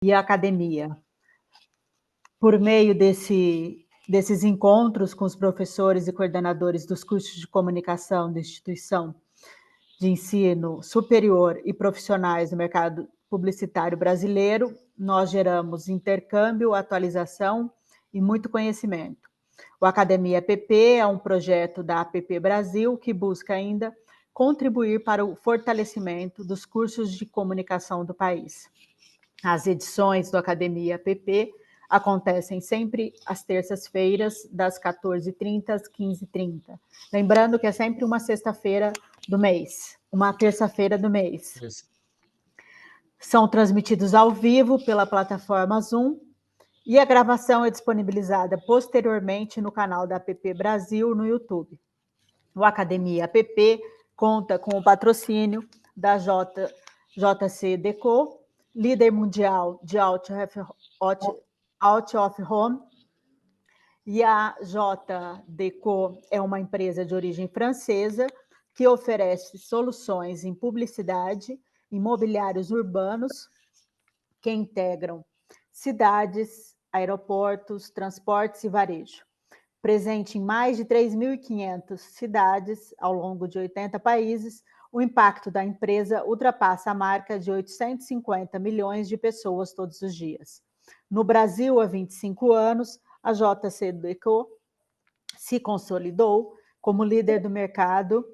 e a academia. Por meio desses encontros com os professores e coordenadores dos cursos de comunicação da instituição de ensino superior e profissionais do mercado publicitário brasileiro, nós geramos intercâmbio, atualização e muito conhecimento. O Academia APP é um projeto da APP Brasil que busca ainda contribuir para o fortalecimento dos cursos de comunicação do país. As edições do Academia APP acontecem sempre às terças-feiras, das 14h30 às 15h30. Lembrando que é sempre uma sexta-feira do mês, uma terça-feira do mês. Isso. São transmitidos ao vivo pela plataforma Zoom e a gravação é disponibilizada posteriormente no canal da APP Brasil no YouTube. O Academia APP conta com o patrocínio da JC Deco, líder mundial de out of home, e a JDeco é uma empresa de origem francesa que oferece soluções em publicidade, imobiliários urbanos que integram cidades, aeroportos, transportes e varejo. Presente em mais de 3.500 cidades ao longo de 80 países, o impacto da empresa ultrapassa a marca de 850 milhões de pessoas todos os dias. No Brasil, há 25 anos, a JC Deco se consolidou como líder do mercado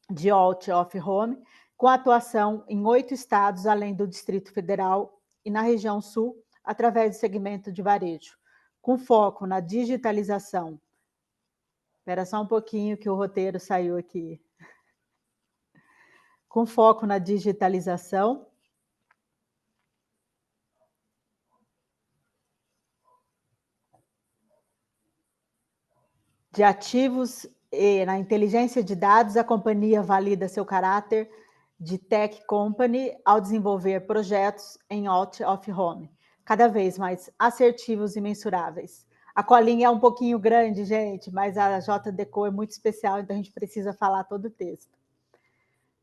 de out of home, com atuação em 8 estados, além do Distrito Federal e na região sul, através do segmento de varejo, com foco na digitalização. Espera só um pouquinho que o roteiro saiu aqui. Com foco na digitalização. De ativos e na inteligência de dados, a companhia valida seu caráter de tech company ao desenvolver projetos em out of home, cada vez mais assertivos e mensuráveis. A colinha é um pouquinho grande, gente, mas a JDeco é muito especial, então a gente precisa falar todo o texto.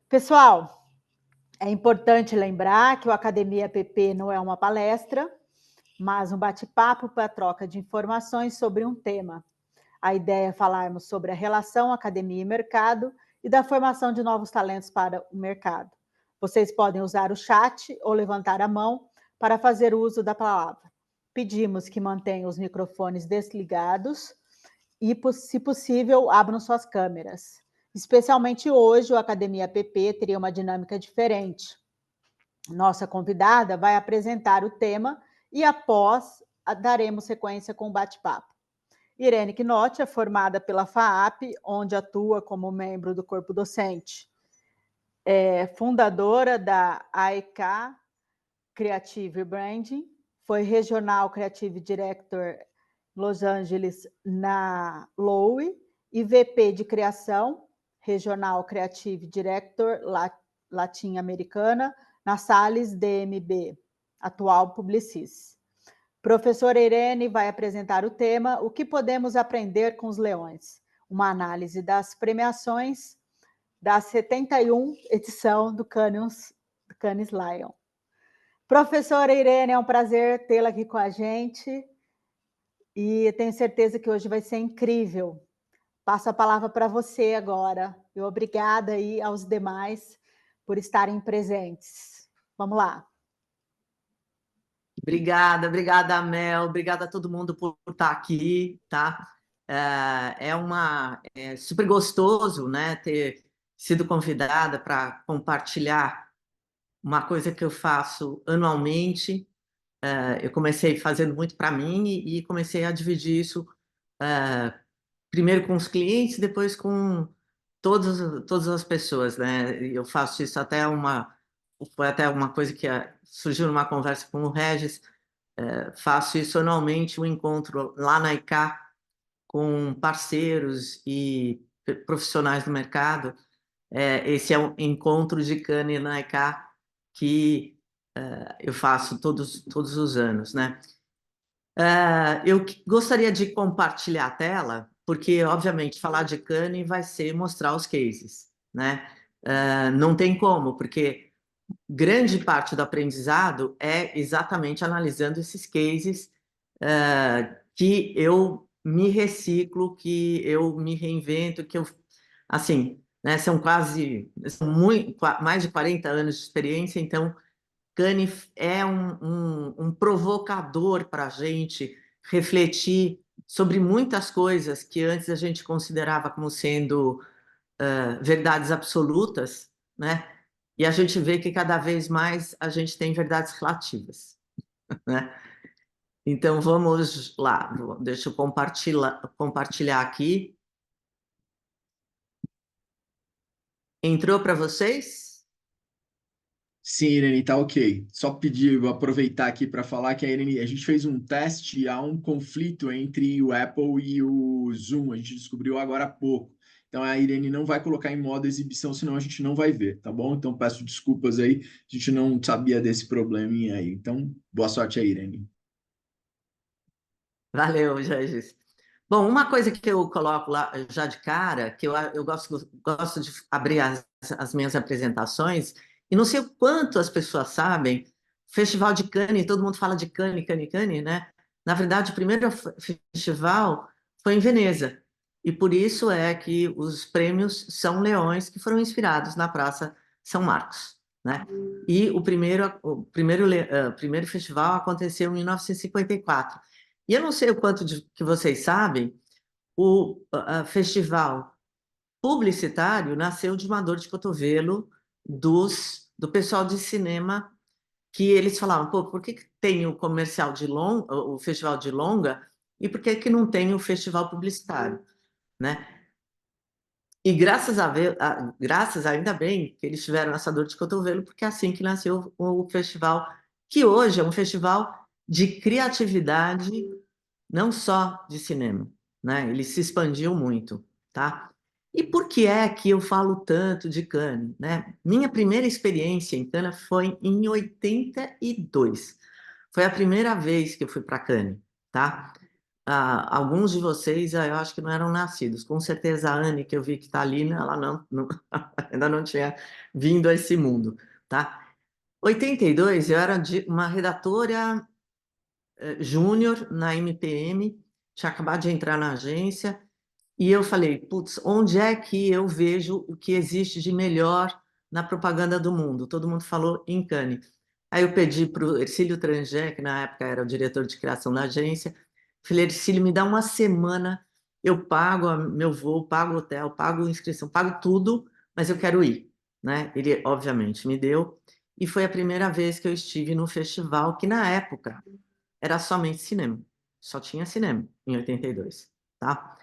Pessoal, é importante lembrar que o Academia APP não é uma palestra, mas um bate-papo para troca de informações sobre um tema. A ideia é falarmos sobre a relação academia e mercado e da formação de novos talentos para o mercado. Vocês podem usar o chat ou levantar a mão para fazer uso da palavra. Pedimos que mantenham os microfones desligados e, se possível, abram suas câmeras. Especialmente hoje, o Academia APP teria uma dinâmica diferente. Nossa convidada vai apresentar o tema e, após, daremos sequência com o bate-papo. Irene Knotti é formada pela FAAP, onde atua como membro do corpo docente. É fundadora da AEK Creative Branding, foi Regional Creative Director Los Angeles na Lowe e VP de Criação, Regional Creative Director Latino-Americana na Salles DMB, atual Publicis. Professora Irene vai apresentar o tema O que podemos aprender com os leões? Uma análise das premiações da 71 edição do Cannes Lion. Professora Irene, é um prazer tê-la aqui com a gente e tenho certeza que hoje vai ser incrível. Passo a palavra para você agora. E obrigada aí aos demais por estarem presentes. Vamos lá. Obrigada, Mel. Obrigada a todo mundo por estar aqui, tá? É super gostoso, né, ter sido convidada para compartilhar uma coisa que eu faço anualmente. Eu comecei fazendo muito para mim e comecei a dividir isso primeiro com os clientes, depois com todas as pessoas, né? Eu faço isso foi até uma coisa que surgiu numa conversa com o Regis. Faço isso anualmente, um encontro lá na ICA com parceiros e profissionais do mercado. Esse é um encontro de Cannes na ICA que eu faço todos os anos, né? Eu gostaria de compartilhar a tela, porque, obviamente, falar de Cannes vai ser mostrar os cases, né? Não tem como, porque grande parte do aprendizado é exatamente analisando esses cases que eu me reciclo, que eu me reinvento, que eu, assim, né, são mais de 40 anos de experiência, então Cannes é um provocador para a gente refletir sobre muitas coisas que antes a gente considerava como sendo verdades absolutas, né? E a gente vê que cada vez mais a gente tem verdades relativas, né? Então vamos lá, deixa eu compartilhar aqui. Entrou para vocês? Sim, Irene, tá ok. Só pedir, vou aproveitar aqui para falar que a gente fez um teste, há um conflito entre o Apple e o Zoom, a gente descobriu agora há pouco. Então a Irene não vai colocar em modo exibição, senão a gente não vai ver, tá bom? Então peço desculpas aí, a gente não sabia desse probleminha aí. Então, boa sorte aí, Irene. Valeu, Regis. Bom, uma coisa que eu coloco lá já de cara, que eu gosto de abrir as minhas apresentações, e não sei o quanto as pessoas sabem, Festival de Cannes, todo mundo fala de Cannes, Cannes, Cannes, né? Na verdade, o primeiro festival foi em Veneza, e por isso é que os prêmios são leões que foram inspirados na Praça São Marcos, né? E o primeiro festival aconteceu em 1954. E eu não sei o quanto que vocês sabem, o festival publicitário nasceu de uma dor de cotovelo do pessoal de cinema, que eles falavam, pô, por que que tem o comercial de longa, o festival de longa, e por que que não tem o festival publicitário, né? E graças ainda bem que eles tiveram essa dor de cotovelo, porque é assim que nasceu o festival, que hoje é um festival de criatividade, não só de cinema, né? Ele se expandiu muito, tá? E por que é que eu falo tanto de Cannes, né? Minha primeira experiência em Cannes foi em 82. Foi a primeira vez que eu fui para Cannes, tá? Alguns de vocês, eu acho que não eram nascidos. Com certeza a Anne, que eu vi que está ali, né, ela ainda não tinha vindo a esse mundo, tá? 82, eu era uma redatora júnior na MPM, tinha acabado de entrar na agência, e eu falei, putz, onde é que eu vejo o que existe de melhor na propaganda do mundo? Todo mundo falou em Cannes. Aí eu pedi para o Ercílio Trangé, que na época era o diretor de criação da agência, falei, Ercílio, me dá uma semana, eu pago meu voo, pago o hotel, pago a inscrição, pago tudo, mas eu quero ir, né? Ele, obviamente, me deu, e foi a primeira vez que eu estive no festival, que na época era somente cinema. Só tinha cinema em 82, tá?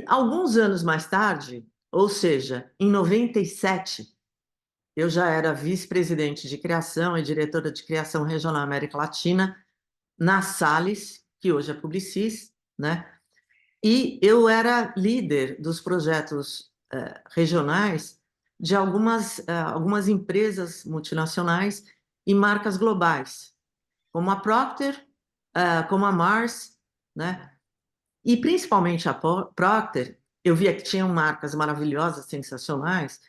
Alguns anos mais tarde, ou seja, em 97, eu já era vice-presidente de criação e diretora de criação regional América Latina na Salles, que hoje é Publicis, né? E eu era líder dos projetos regionais de algumas empresas multinacionais e marcas globais, como a Procter, como a Mars, né? E principalmente a Procter, eu via que tinham marcas maravilhosas, sensacionais,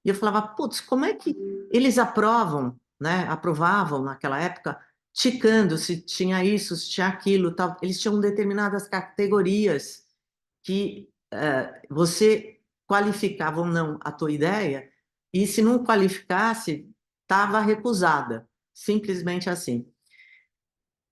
e eu falava, putz, como é que eles aprovam, né? Aprovavam naquela época, ticando se tinha isso, se tinha aquilo, tal. Eles tinham determinadas categorias que você qualificava ou não a tua ideia, e se não qualificasse, estava recusada, simplesmente assim.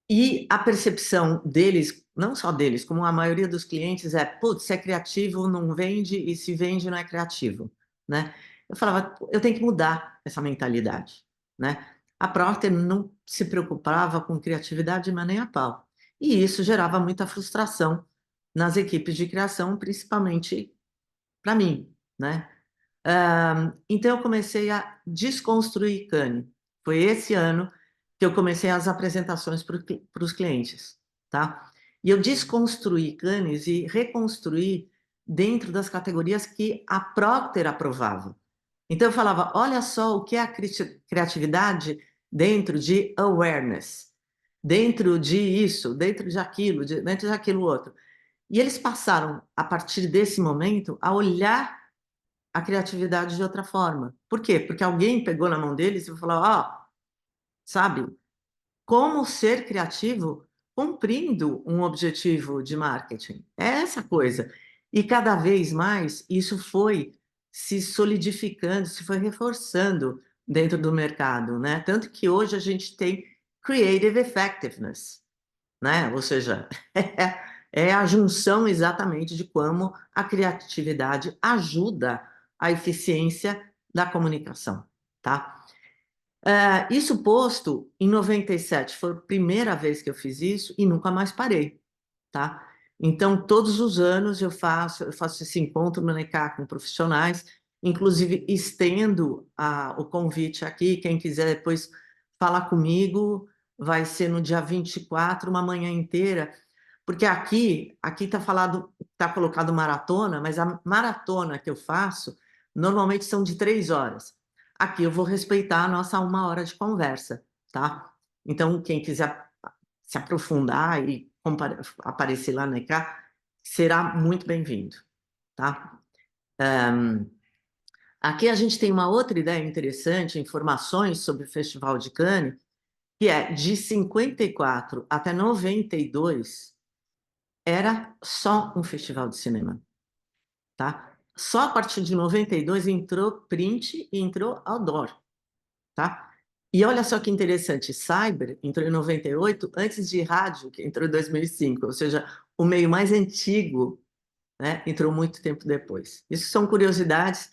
E a percepção deles, não só deles, como a maioria dos clientes é, putz, se é criativo, não vende, e se vende, não é criativo, né? Eu falava, eu tenho que mudar essa mentalidade, né? A Procter não se preocupava com criatividade, mas nem a pau. E isso gerava muita frustração nas equipes de criação, principalmente para mim, né? Então, eu comecei a desconstruir Cannes. Foi esse ano que eu comecei as apresentações para os clientes, tá? E eu desconstruí Cannes e reconstruí dentro das categorias que a Procter aprovava. Então, eu falava, olha só o que é a criatividade dentro de awareness, dentro de isso, dentro de aquilo, dentro de aquilo outro. E eles passaram, a partir desse momento, a olhar a criatividade de outra forma. Por quê? Porque alguém pegou na mão deles e falou, ó, sabe, como ser criativo cumprindo um objetivo de marketing. É essa coisa. E cada vez mais isso foi se solidificando, se foi reforçando dentro do mercado, né? Tanto que hoje a gente tem creative effectiveness, né? Ou seja, é a junção exatamente de como a criatividade ajuda a eficiência da comunicação, tá? Isso posto, em 97 foi a primeira vez que eu fiz isso e nunca mais parei, tá? Então, todos os anos eu faço esse encontro no NECA com profissionais, inclusive estendo o convite aqui, quem quiser depois falar comigo, vai ser no dia 24, uma manhã inteira, porque aqui tá colocado maratona, mas a maratona que eu faço normalmente são de 3 horas. Aqui eu vou respeitar a nossa 1 hora de conversa, tá? Então, quem quiser se aprofundar e aparecer lá na ECA, será muito bem-vindo, tá? Aqui a gente tem uma outra ideia interessante, informações sobre o Festival de Cannes, que é de 54 até 92, era só um festival de cinema, tá? Só a partir de 92 entrou print e entrou outdoor, tá? E olha só que interessante, Cyber entrou em 98 antes de rádio, que entrou em 2005, ou seja, o meio mais antigo, né, entrou muito tempo depois. Isso são curiosidades.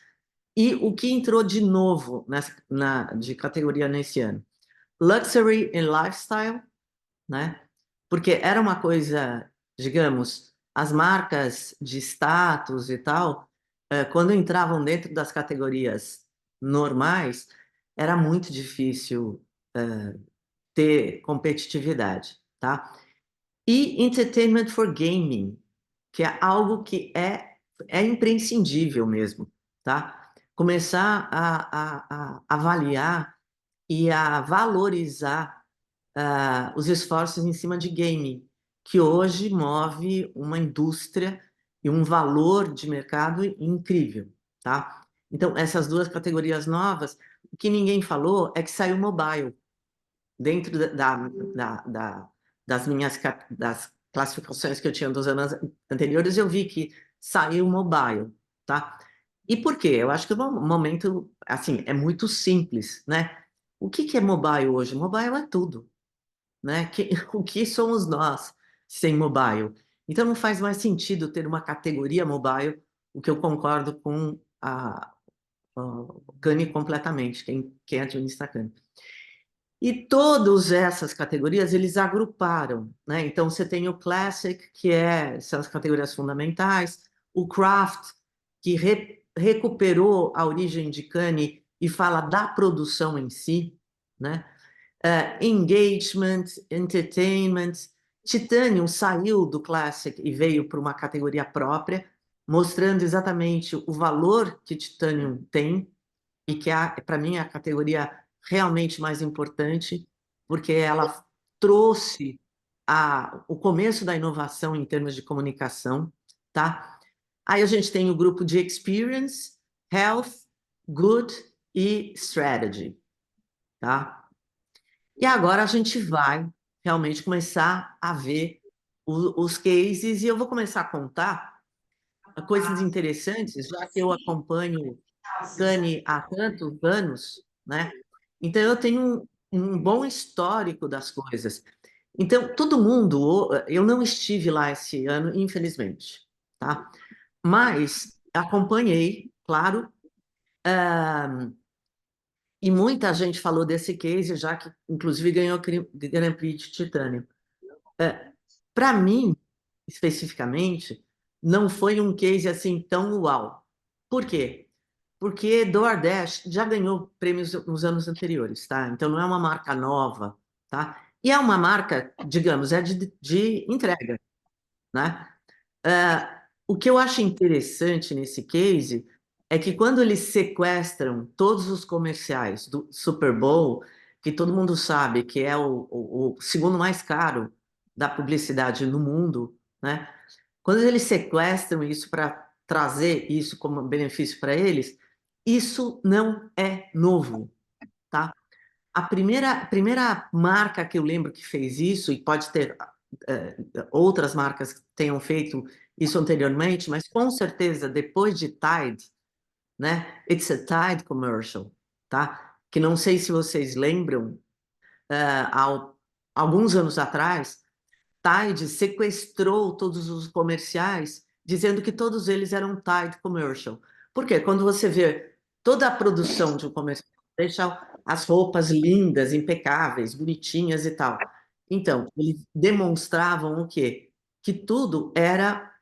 E o que entrou de novo de categoria nesse ano? Luxury and Lifestyle, né? Porque era uma coisa, digamos, as marcas de status e tal, quando entravam dentro das categorias normais, era muito difícil ter competitividade, tá? E Entertainment for Gaming, que é algo que é imprescindível mesmo, tá? Começar a avaliar e a valorizar os esforços em cima de gaming, que hoje move uma indústria e um valor de mercado incrível, tá? Então, essas duas categorias novas, o que ninguém falou é que saiu mobile. Dentro das minhas das classificações que eu tinha dos anos anteriores, eu vi que saiu mobile, tá? E por quê? Eu acho que o momento, assim, é muito simples, né? O que é mobile hoje? Mobile é tudo, né? O que somos nós sem mobile? Então não faz mais sentido ter uma categoria mobile, o que eu concordo com o Cannes completamente, quem administra Cannes. E todas essas categorias eles agruparam, né? Então você tem o Classic, são as categorias fundamentais, o Craft, que recuperou a origem de Cannes e fala da produção em si, né? Engagement, Entertainment. Titanium saiu do Classic e veio para uma categoria própria, mostrando exatamente o valor que Titanium tem e que para mim é a categoria realmente mais importante, porque ela trouxe o começo da inovação em termos de comunicação, tá? Aí a gente tem o grupo de Experience, Health, Good e Strategy, tá? E agora a gente vai realmente começar a ver os cases, e eu vou começar a contar coisas interessantes, já que eu acompanho Cannes há tantos anos, né? Então eu tenho um bom histórico das coisas. Então, todo mundo, eu não estive lá esse ano, infelizmente, tá? Mas acompanhei, claro, e muita gente falou desse case, já que inclusive ganhou o Grand Prix de Titânio. Para mim, especificamente, não foi um case assim tão uau. Por quê? Porque DoorDash já ganhou prêmios nos anos anteriores, tá? Então não é uma marca nova, tá? E é uma marca, digamos, de entrega, né? O que eu acho interessante nesse case é que quando eles sequestram todos os comerciais do Super Bowl, que todo mundo sabe que é o segundo mais caro da publicidade no mundo, né? Quando eles sequestram isso para trazer isso como benefício para eles, isso não é novo, tá? A primeira marca que eu lembro que fez isso, e pode ter outras marcas que tenham feito isso anteriormente, mas com certeza depois de Tide, né? It's a Tide commercial, tá? Que não sei se vocês lembram, alguns anos atrás, Tide sequestrou todos os comerciais, dizendo que todos eles eram Tide commercial. Por quê? Quando você vê toda a produção de um comercial, deixa as roupas lindas, impecáveis, bonitinhas e tal. Então, eles demonstravam o quê? Que tudo era,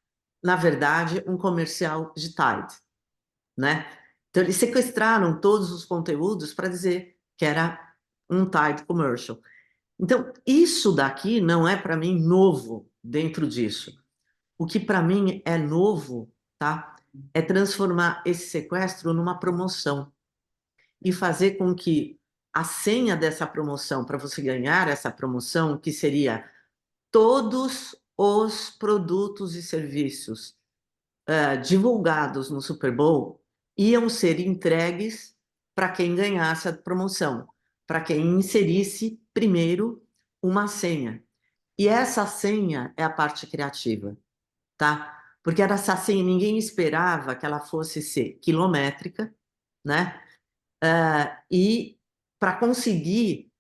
na verdade, um comercial de Tide, né? Então, eles sequestraram todos os conteúdos para dizer que era um Tide commercial. Então, isso daqui não é para mim novo dentro disso. O que para mim é novo, tá? É transformar esse sequestro numa promoção e fazer com que a senha dessa promoção, para você ganhar essa promoção, que seria todos os produtos e serviços divulgados no Super Bowl, iam ser entregues para quem ganhasse a promoção, para quem inserisse primeiro uma senha. E essa senha é a parte criativa, tá? Porque essa senha ninguém esperava que ela fosse ser quilométrica, né? E para conseguir,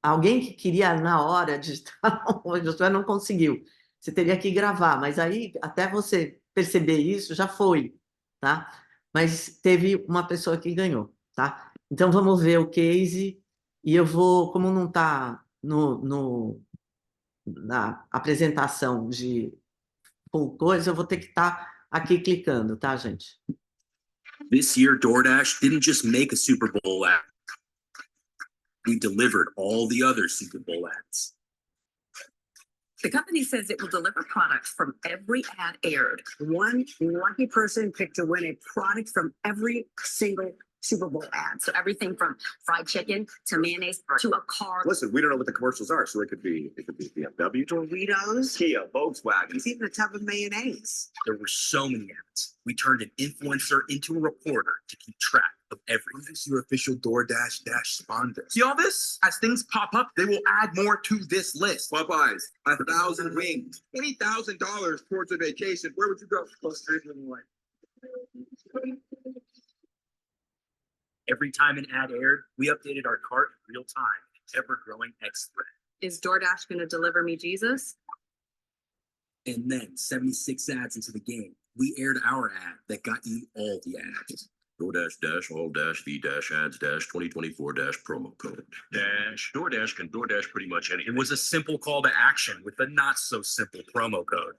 alguém que queria na hora digitar, não conseguiu. Você teria que gravar, mas aí até você perceber isso já foi, tá? Mas teve uma pessoa que ganhou, tá? Então vamos ver o case e eu vou, como não está na apresentação de full coisa, eu vou ter que estar aqui clicando, tá, gente? This year, DoorDash didn't just make a Super Bowl ad. We delivered all the other Super Bowl ads. The company says it will deliver products from every ad aired. One lucky person picked to win a product from every single Super Bowl ad. So everything from fried chicken to mayonnaise to a car. Listen, we don't know what the commercials are, so it could be BMW, Doritos, Kia, Volkswagen. there's even a tub of mayonnaise. There were so many ads. We turned an influencer into a reporter to keep track of everything. This is your official DoorDash sponsor. See all this? As things pop up, they will add more to this list. Popeyes, 1,000 wings, $20,000 towards a vacation. Where would you go? Every time an ad aired, we updated our cart in real time. Ever-growing X thread. Is DoorDash going to deliver me Jesus? And then 76 ads into the game, we aired our ad that got you all the ads. DoorDash all the ads 2024 promo code. DoorDash can DoorDash pretty much anything. It was a simple call to action with a not so simple promo code.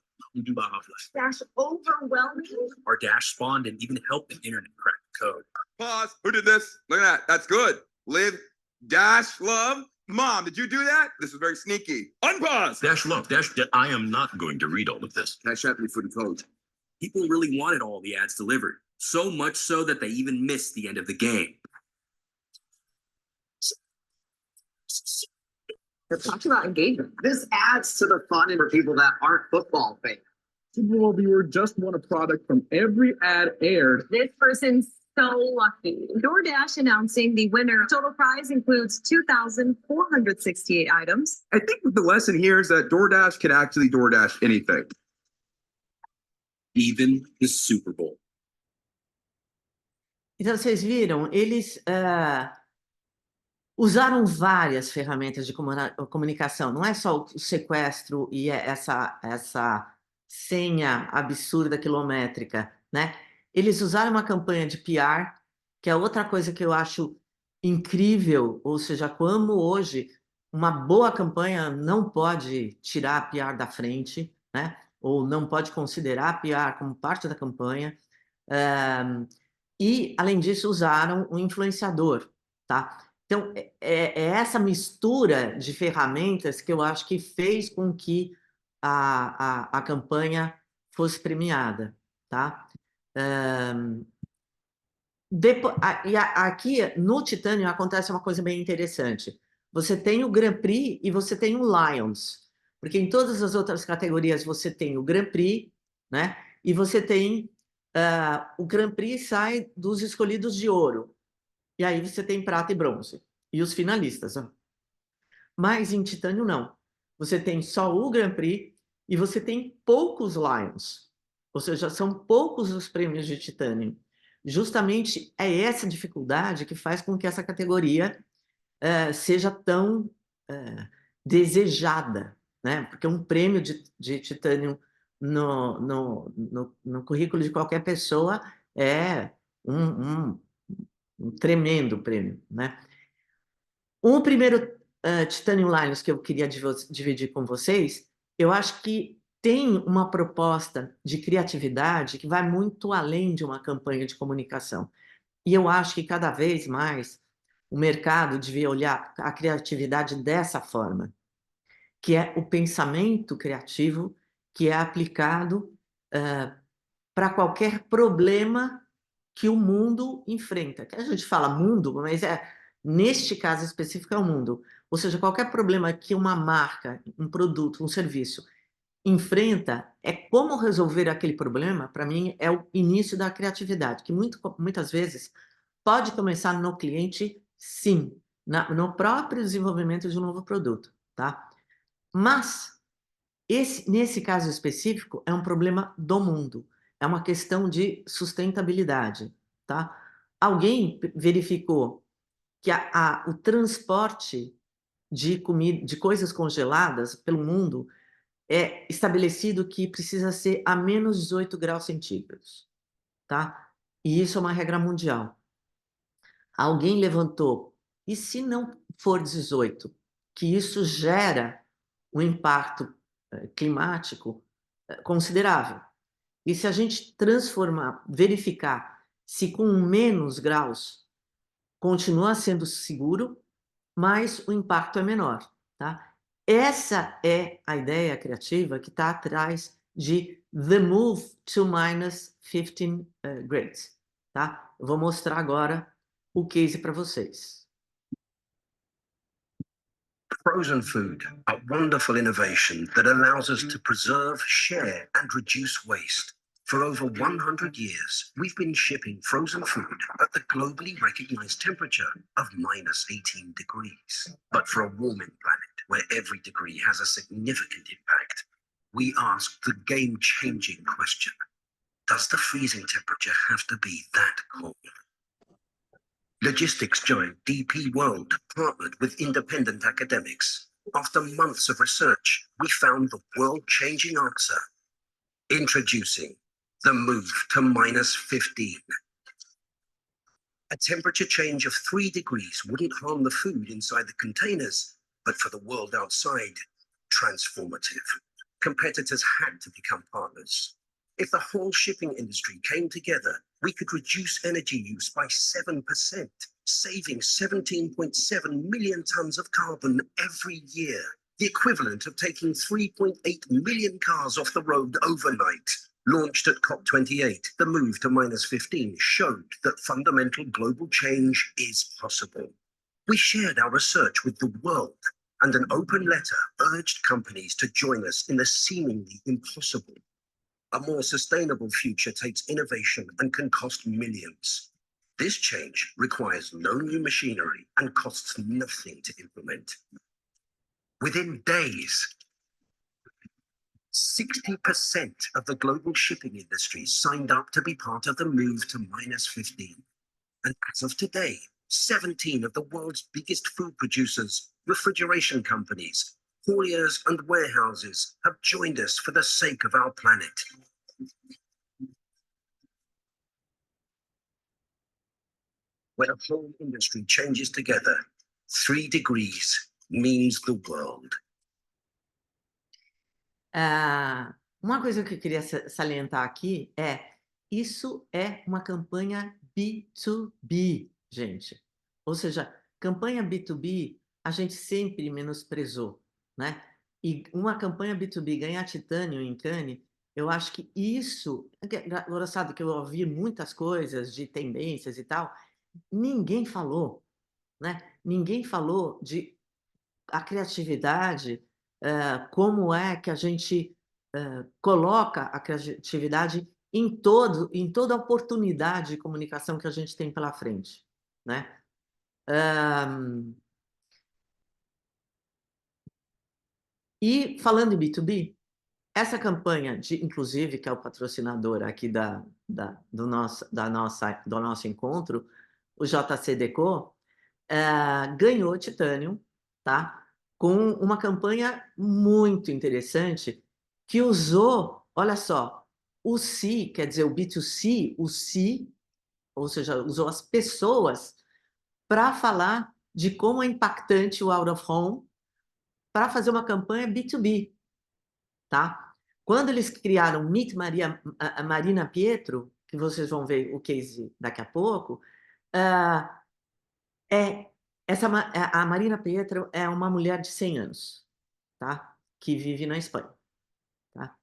Dash overwhelming? Our Dash spawned and even helped the internet crack the code. Pause. Who did this? Look at that. That's good. Live, dash, love. Mom, did you do that? This is very sneaky. Unpause. Dash love, I am not going to read all of this. Can I shop you for the code? People really wanted all the ads delivered. So much so that they even missed the end of the game. Let's talk about engagement. This adds to the fun for people that aren't football fans. Super Bowl viewer just won a product from every ad aired. This person's so lucky. DoorDash announcing the winner. Total prize includes 2,468 items. I think the lesson here is that DoorDash can actually DoorDash anything. Even the Super Bowl. Então, vocês viram, eles usaram várias ferramentas de comunicação. Não é só o sequestro e essa senha absurda quilométrica, né? Eles usaram uma campanha de PR, que é outra coisa que eu acho incrível, ou seja, como hoje uma boa campanha não pode tirar a PR da frente, né? Ou não pode considerar a PR como parte da campanha. E, além disso, usaram um influenciador, tá? Então, é essa mistura de ferramentas que eu acho que fez com que a campanha fosse premiada, tá? Aqui, no Titanium, acontece uma coisa bem interessante. Você tem o Grand Prix e você tem o Lions, porque em todas as outras categorias você tem o Grand Prix, né? E você tem o Grand Prix sai dos escolhidos de ouro. E aí você tem prata e bronze. E os finalistas. Ó. Mas em titânio, não. Você tem só o Grand Prix e você tem poucos Lions. Ou seja, são poucos os prêmios de titânio. Justamente é essa dificuldade que faz com que essa categoria seja tão desejada, né? Porque um prêmio de titânio no currículo de qualquer pessoa é um tremendo prêmio, né? O primeiro Titanium Liners que eu queria dividir com vocês, eu acho que tem uma proposta de criatividade que vai muito além de uma campanha de comunicação. E eu acho que cada vez mais o mercado devia olhar a criatividade dessa forma, que é o pensamento criativo que é aplicado para qualquer problema que o mundo enfrenta. Que a gente fala mundo, mas neste caso específico é o mundo. Ou seja, qualquer problema que uma marca, um produto, um serviço enfrenta, é como resolver aquele problema, para mim, é o início da criatividade, que muitas vezes pode começar no cliente, sim, no próprio desenvolvimento de um novo produto, tá? Mas, nesse caso específico, é um problema do mundo, é uma questão de sustentabilidade, tá? Alguém verificou que o transporte de comida, de coisas congeladas pelo mundo é estabelecido que precisa ser a menos 18 graus centígrados, tá? E isso é uma regra mundial. Alguém levantou, e se não for 18, que isso gera um impacto climático considerável. E se a gente transformar, verificar se com menos graus continua sendo seguro, mas o impacto é menor, tá? Essa é a ideia criativa que está atrás de The Move to minus 15 grades, tá? Eu vou mostrar agora o case para vocês. Frozen food, a wonderful innovation that allows us to preserve, share, and reduce waste. For over 100 years, we've been shipping frozen food at the globally recognized temperature of minus 18 degrees. But for a warming planet, where every degree has a significant impact, we ask the game-changing question: does the freezing temperature have to be that cold? Logistics giant DP World partnered with independent academics. After months of research, we found the world-changing answer. Introducing the move to minus 15. A temperature change of 3 degrees wouldn't harm the food inside the containers, but for the world outside, transformative. Competitors had to become partners. If the whole shipping industry came together, we could reduce energy use by 7%, saving 17.7 million tons of carbon every year, the equivalent of taking 3.8 million cars off the road overnight. Launched at COP28, the move to minus 15 showed that fundamental global change is possible. We shared our research with the world, and an open letter urged companies to join us in the seemingly impossible. A more sustainable future takes innovation and can cost millions. This change requires no new machinery and costs nothing to implement. Within days, 60% of the global shipping industry signed up to be part of the move to minus 15. And as of today, 17 of the world's biggest food producers, refrigeration companies, hauliers and warehouses have joined us for the sake of our planet. When a whole industry changes together, 3 degrees means the world. Uma coisa que eu queria salientar aqui isso é uma campanha B2B, gente. Ou seja, campanha B2B a gente sempre menosprezou, né? E uma campanha B2B ganhar titânio em Cannes, eu acho que isso... Engraçado que eu ouvi muitas coisas de tendências e tal, ninguém falou, né? Ninguém falou de a criatividade, como é que a gente coloca a criatividade em toda a oportunidade de comunicação que a gente tem pela frente, né? E falando em B2B, essa campanha, inclusive, que é o patrocinador aqui do nosso encontro, o JC Deco, ganhou Titanium, tá? Com uma campanha muito interessante que usou, olha só, o C, quer dizer, o B2C, o C, ou seja, usou as pessoas para falar de como é impactante o out of home para fazer uma campanha B2B, tá? Quando eles criaram Meet Marina Pietro, que vocês vão ver o case daqui a pouco, a Marina Pietro é uma mulher de 100 anos, tá? Que vive na Espanha, tá?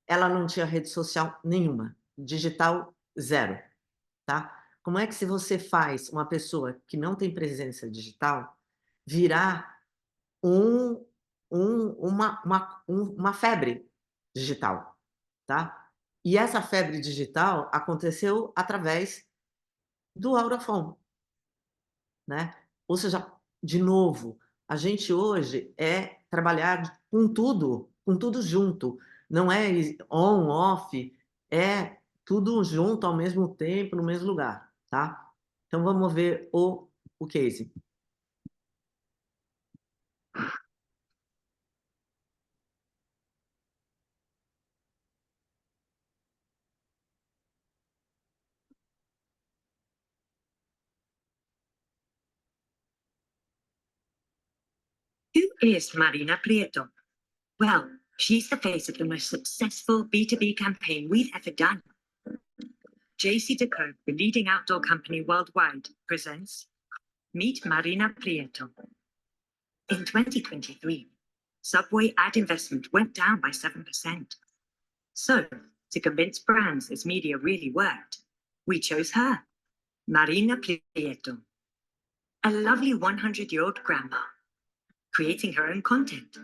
Ela não tinha rede social nenhuma, digital zero, tá? Como é que se você faz uma pessoa que não tem presença digital virar uma febre digital, tá? E essa febre digital aconteceu através do out of home, né? Ou seja, de novo, a gente hoje é trabalhar com tudo junto. Não é on, off, é tudo junto ao mesmo tempo, no mesmo lugar, tá? Então vamos ver o case. Who is Marina Prieto? Well, she's the face of the most successful B2B campaign we've ever done. JCDecaux, the leading outdoor company worldwide, presents Meet Marina Prieto. In 2023, Subway ad investment went down by 7%. So, to convince brands this media really worked, we chose her, Marina Prieto, a lovely 100-year-old grandma, creating her own content,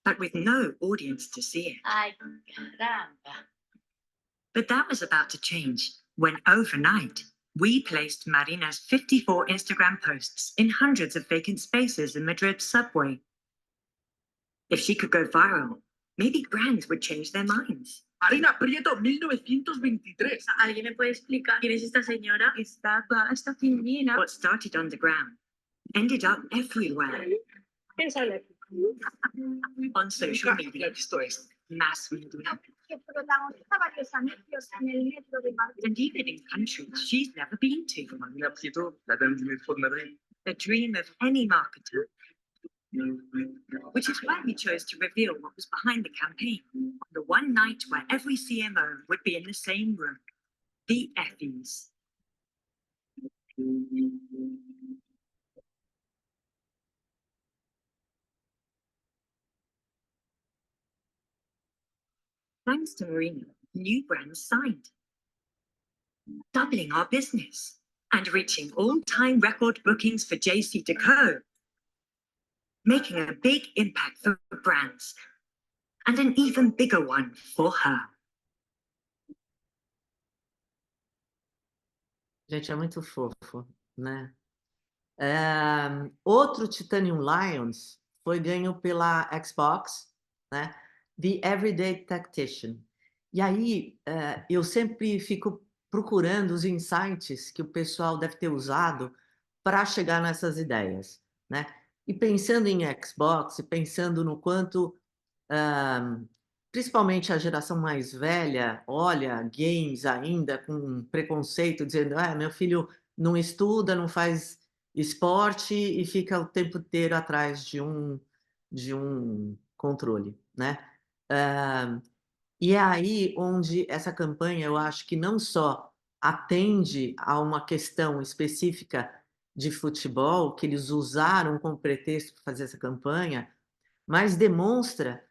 but with no audience to see it. Ay, caramba. But that was about to change when overnight, we placed Marina's 54 Instagram posts in hundreds of vacant spaces in Madrid's subway. If she could go viral, maybe brands would change their minds. Marina Prieto, 1923. ¿Alguien me puede explicar quién es esta señora? Esta femenina. What started underground ended up everywhere. On social media, mass media, and even in countries she's never been to. The dream of any marketer. Which is why we chose to reveal what was behind the campaign on the one night where every CMO would be in the same room, the Effies. Thanks to Marina, new brands signed, doubling our business and reaching all-time record bookings for JCDecaux, making a big impact for brands and an even bigger one for her. Gente, é muito fofo, né? Outro Titanium Lions foi ganho pela Xbox, né? The Everyday Tactician. E aí, eu sempre fico procurando os insights que o pessoal deve ter usado para chegar nessas ideias, né? E pensando em Xbox, pensando no quanto, principalmente a geração mais velha, olha games ainda com preconceito, dizendo, meu filho não estuda, não faz esporte e fica o tempo inteiro atrás de um controle, né? E é aí onde essa campanha, eu acho que não só atende a uma questão específica de futebol, que eles usaram como pretexto para fazer essa campanha, mas demonstra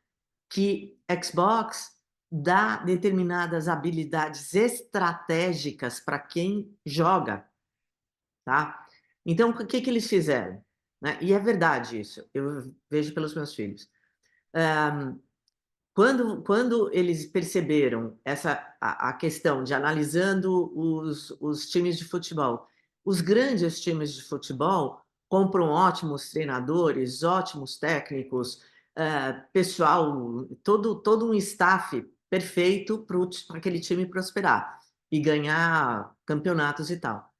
que Xbox dá determinadas habilidades estratégicas para quem joga, tá? Então, o que eles fizeram? Né? E é verdade isso, eu vejo pelos meus filhos. quando eles perceberam a questão de analisando os times de futebol, os grandes times de futebol compram ótimos treinadores, ótimos técnicos, pessoal, todo um staff perfeito para aquele time prosperar e ganhar campeonatos e tal.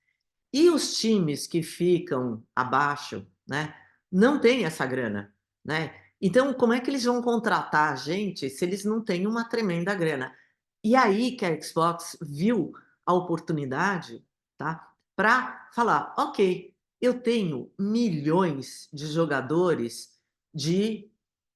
E os times que ficam abaixo, né, não têm essa grana, né? Então, como é que eles vão contratar a gente se eles não têm uma tremenda grana? E aí que a Xbox viu a oportunidade, tá, para falar, ok, eu tenho milhões de jogadores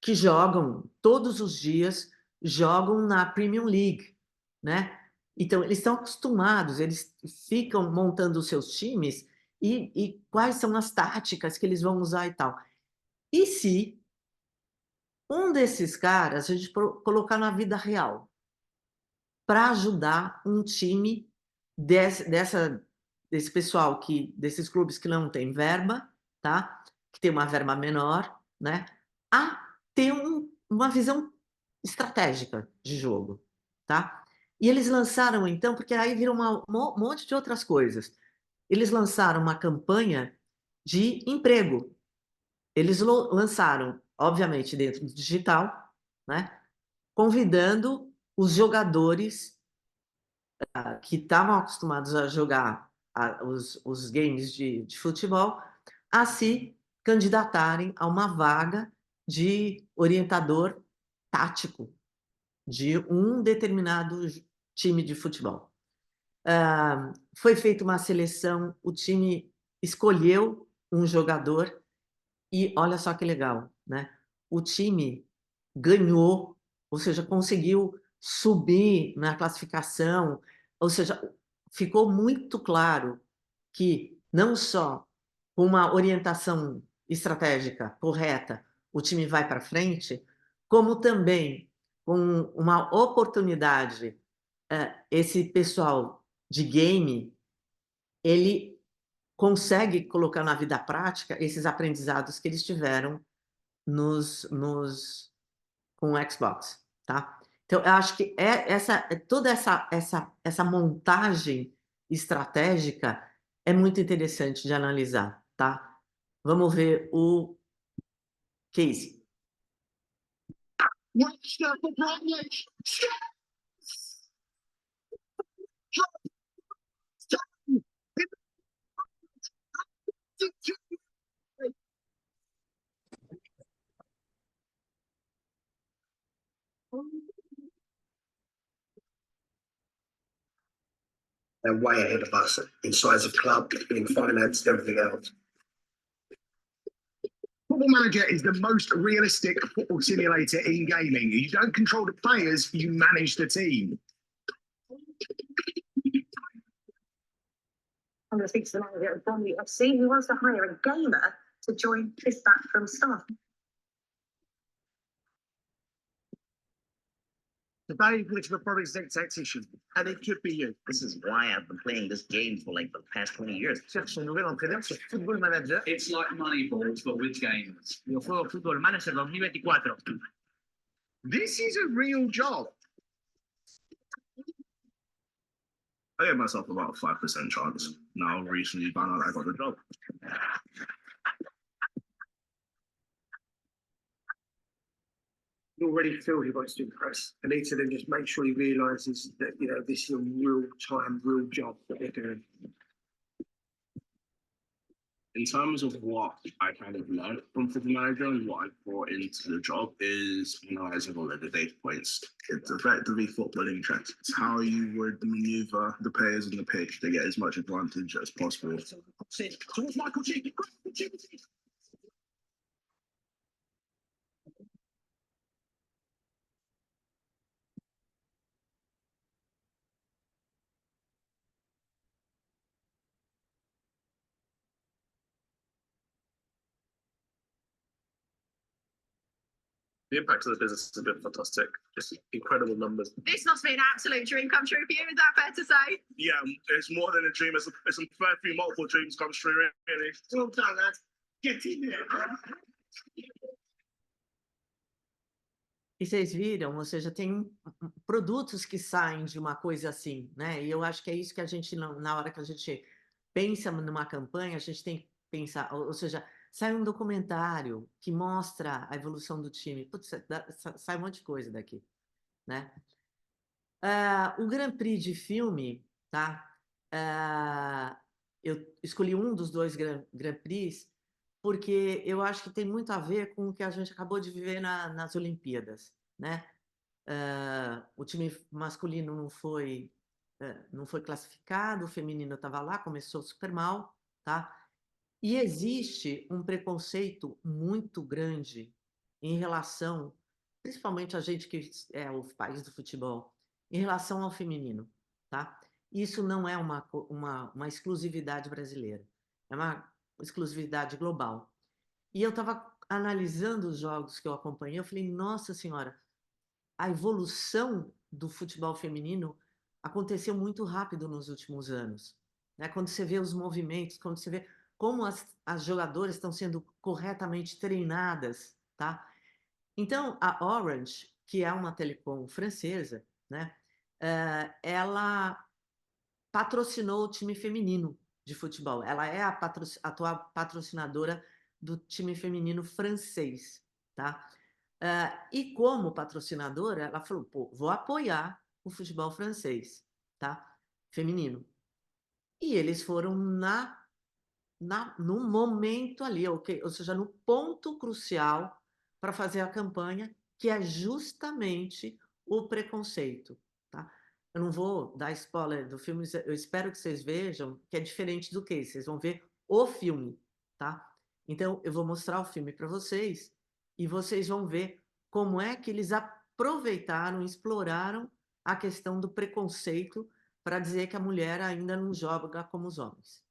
que jogam todos os dias, jogam na Premium League, né? Então, eles estão acostumados, eles ficam montando os seus times e quais são as táticas que eles vão usar e tal. E se um desses caras a gente colocar na vida real para ajudar um time desse pessoal desses clubes que não tem verba, tá? Que tem uma verba menor, né? A ter uma visão estratégica de jogo, tá? E eles lançaram, então, porque aí viram um monte de outras coisas. Eles lançaram uma campanha de emprego. Eles lançaram, obviamente, dentro do digital, né? Convidando os jogadores que estavam acostumados a jogar os games de futebol a se candidatarem a uma vaga de orientador tático de um determinado time de futebol. Foi feita uma seleção, o time escolheu um jogador e olha só que legal, né? O time ganhou, ou seja, conseguiu subir na classificação, ou seja, ficou muito claro que não só com uma orientação estratégica correta o time vai para frente, como também com uma oportunidade, esse pessoal de game, ele consegue colocar na vida prática esses aprendizados que eles tiveram com o Xbox, tá? Então, eu acho que toda essa montagem estratégica é muito interessante de analisar, tá? Vamos ver o case. They're way ahead of us in size of club, in finance, and everything else. Football Manager is the most realistic football simulator in gaming. You don't control the players, you manage the team. I'm going to speak to the manager at Bromley FC who wants to hire a gamer to join his backroom staff. The value which the product is tactician, and it could be you. This is why I've been playing this game for like the past 20 years. Cherche un nouvel entraîneur sur Football Manager. It's like Moneyball, but with games. Le juego Football Manager 2024. This is a real job. I gave myself about a 5% chance. Now, recently, found out I got the job. You already feel he wants to impress. I need to then just make sure he realises that, you know, this is a real time, real job that they're doing. In terms of what I kind of learned from Football Manager and what I brought into the job is analysing all of the data points. It's effectively footballing chess. It's how you would manoeuvre the players on the pitch to get as much advantage as possible. Towards Michael G. The impact of the business has been fantastic. Just incredible numbers. This must be an absolute dream come true for you, is that fair to say? Yeah, it's more than a dream. It's a fair few multiple dreams come true, really. Well done, lads. Get in there. E vocês viram, ou seja, tem produtos que saem de uma coisa assim, né? E eu acho que é isso que a gente, na hora que a gente pensa numa campanha, a gente tem que pensar, ou seja, sai um documentário que mostra a evolução do time. Putz, sai um monte de coisa daqui, né? O Grand Prix de filme, tá? Eu escolhi um dos dois Grand Prix porque eu acho que tem muito a ver com o que a gente acabou de viver nas Olimpíadas, né? O time masculino não foi classificado, o feminino estava lá, começou super mal, tá? E existe um preconceito muito grande em relação, principalmente a gente que é o país do futebol, em relação ao feminino, tá? Isso não é uma exclusividade brasileira, é uma exclusividade global. E eu estava analisando os jogos que eu acompanhei, eu falei, nossa senhora, a evolução do futebol feminino aconteceu muito rápido nos últimos anos, né? Quando você vê os movimentos, quando você vê como as jogadoras estão sendo corretamente treinadas, tá? Então, a Orange, que é uma telecom francesa, né? Ela patrocinou o time feminino de futebol. Ela é a atual patrocinadora do time feminino francês, tá? E como patrocinadora, ela falou, pô, vou apoiar o futebol francês, tá? Feminino. E eles foram no momento ali, ou seja, no ponto crucial para fazer a campanha, que é justamente o preconceito, tá? Eu não vou dar spoiler do filme, eu espero que vocês vejam que é diferente do que vocês vão ver o filme, tá? Então, eu vou mostrar o filme para vocês e vocês vão ver como é que eles aproveitaram, exploraram a questão do preconceito para dizer que a mulher ainda não joga como os homens.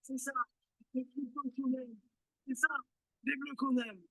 C'est ça, c'est ça, les bleus qu'on aime.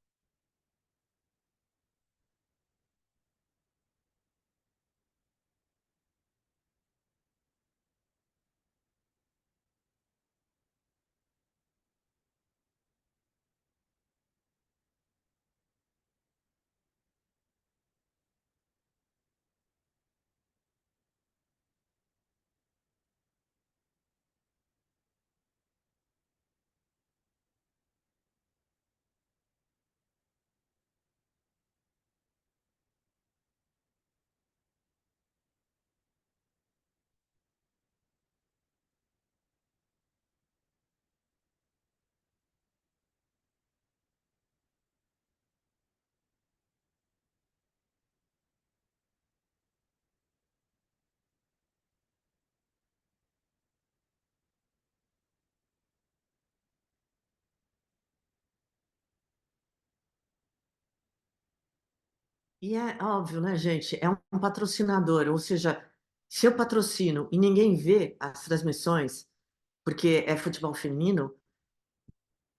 E é óbvio, né, gente? É um patrocinador, ou seja, se eu patrocino e ninguém vê as transmissões, porque é futebol feminino,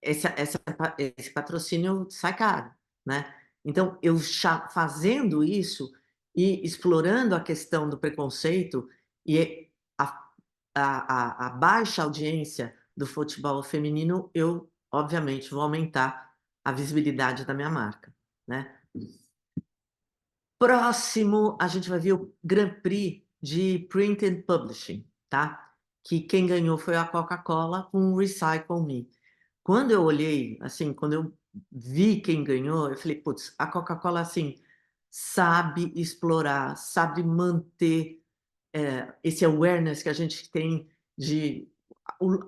esse patrocínio sai caro, né? Então, eu fazendo isso e explorando a questão do preconceito e a baixa audiência do futebol feminino, eu, obviamente, vou aumentar a visibilidade da minha marca, né? Próximo, a gente vai ver o Grand Prix de Print and Publishing, tá? Que quem ganhou foi a Coca-Cola com o Recycle Me. Quando eu olhei, assim, quando eu vi quem ganhou, eu falei, putz, a Coca-Cola, assim, sabe explorar, sabe manter esse awareness que a gente tem de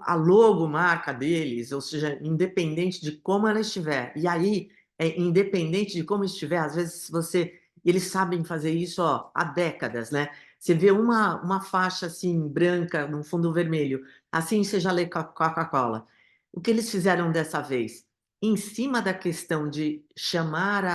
a logomarca deles, ou seja, independente de como ela estiver. E aí, independente de como estiver, às vezes eles sabem fazer isso, ó, há décadas, né? Você vê uma faixa assim branca no fundo vermelho, assim você já lê Coca-Cola. O que eles fizeram dessa vez? Em cima da questão de chamar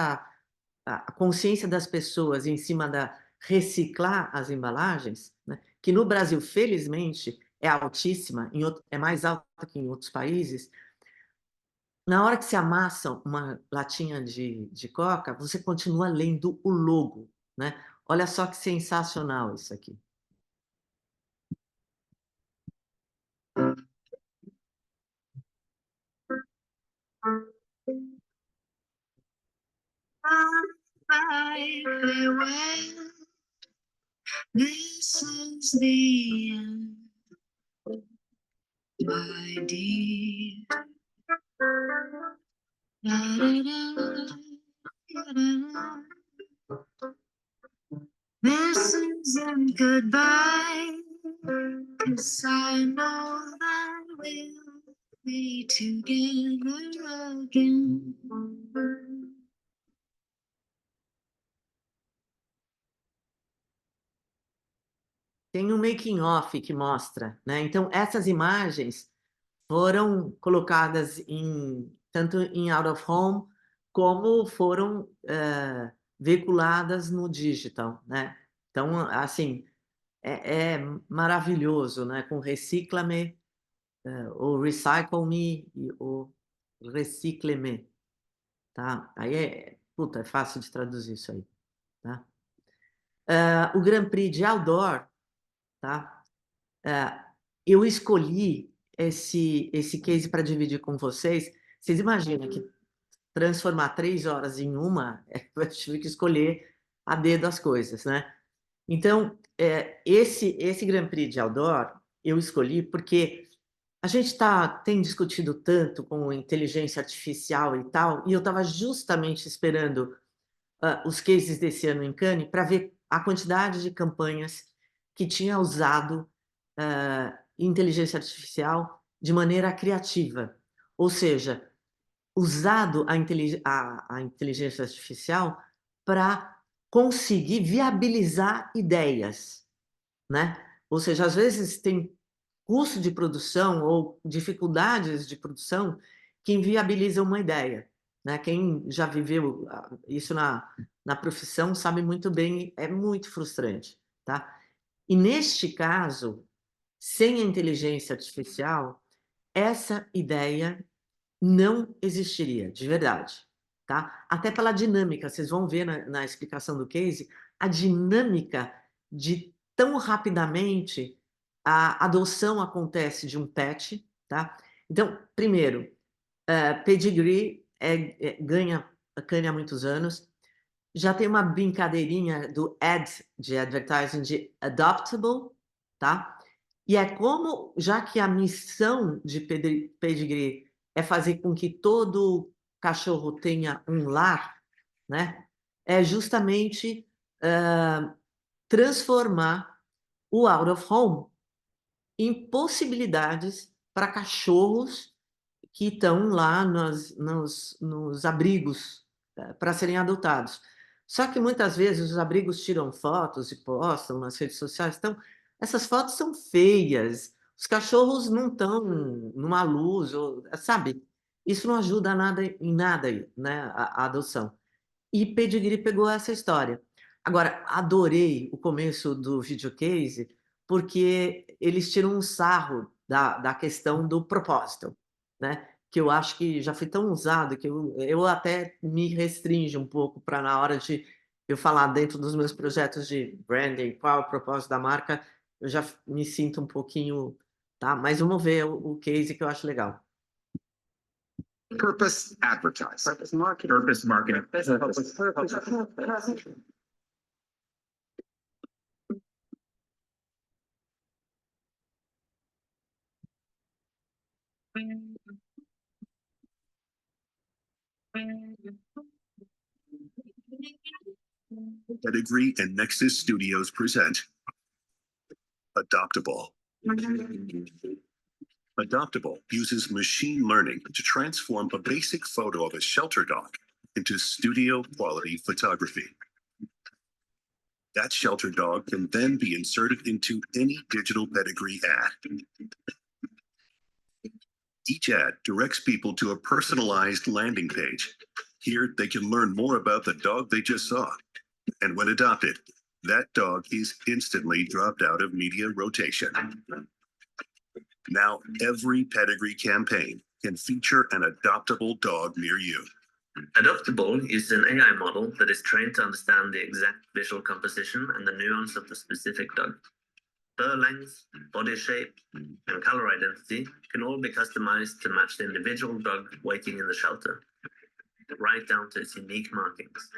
a consciência das pessoas, em cima da reciclar as embalagens, né? Que no Brasil, felizmente, é altíssima, é mais alta que em outros países. Na hora que se amassa uma latinha de Coca, você continua lendo o logo, né? Olha só que sensacional isso aqui. Bye, farewell. This is the end, my dear. This isn't goodbye, 'cause I know that we'll be together again. Tem um making of que mostra, né? Então essas imagens foram colocadas tanto em out of home como foram veiculadas no digital, né? Então, assim, é maravilhoso, né? Com Recicla-me, o Recycle Me e o Recicle-me, tá? Aí puta, é fácil de traduzir isso aí, tá? O Grand Prix de Outdoor, tá? Eu escolhi esse case para dividir com vocês. Vocês imaginam que transformar 3 horas em uma, eu tive que escolher a dedo as coisas, né? Então, esse Grand Prix de Outdoor eu escolhi porque a gente tem discutido tanto com inteligência artificial e tal, e eu estava justamente esperando os cases desse ano em Cannes para ver a quantidade de campanhas que tinha usado inteligência artificial de maneira criativa. Ou seja, usado a inteligência artificial para conseguir viabilizar ideias, né? Ou seja, às vezes tem custo de produção ou dificuldades de produção que inviabilizam uma ideia, né? Quem já viveu isso na profissão sabe muito bem, é muito frustrante, tá? E neste caso, sem a inteligência artificial, essa ideia não existiria, de verdade, tá? Até pela dinâmica, vocês vão ver na explicação do case, a dinâmica de tão rapidamente a adoção acontece de um pet, tá? Então, primeiro, Pedigree ganha há muitos anos, já tem uma brincadeirinha do de advertising de adoptable, tá? E é como, já que a missão de Pedigree é fazer com que todo cachorro tenha um lar, né? É justamente transformar o out of home em possibilidades para cachorros que estão lá nos abrigos para serem adotados. Só que muitas vezes os abrigos tiram fotos e postam nas redes sociais, então essas fotos são feias, os cachorros não estão numa luz, sabe? Isso não ajuda em nada, né, a adoção. E Pedigree pegou essa história. Agora, adorei o começo do videocase, porque eles tiram um sarro da questão do propósito, né? Que eu acho que já foi tão usado que eu até me restringe um pouco para na hora de eu falar dentro dos meus projetos de branding, qual é o propósito da marca, eu já me sinto um pouquinho, tá? Mas vamos ver o case que eu acho legal. Purpose advertise. Purpose marketing. Purpose marketing. Pedigree and Nexus Studios present Adoptable. Adoptable uses machine learning to transform a basic photo of a shelter dog into studio quality photography. That shelter dog can then be inserted into any digital pedigree ad. Each ad directs people to a personalized landing page. Here, they can learn more about the dog they just saw. And when adopted, that dog is instantly dropped out of media rotation. Now, every pedigree campaign can feature an adoptable dog near you. Adoptable is an AI model that is trained to understand the exact visual composition and the nuance of the specific dog. Fur length, body shape, and color identity can all be customized to match the individual dog waiting in the shelter, right down to its unique markings.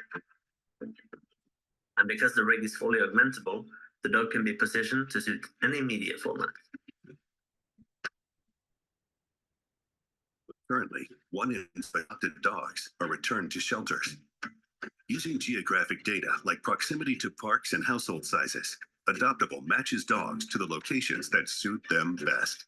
And because the rig is fully augmentable, the dog can be positioned to suit any media format. Currently, 1 in 5 adopted dogs are returned to shelters. Using geographic data like proximity to parks and household sizes, Adoptable matches dogs to the locations that suit them best.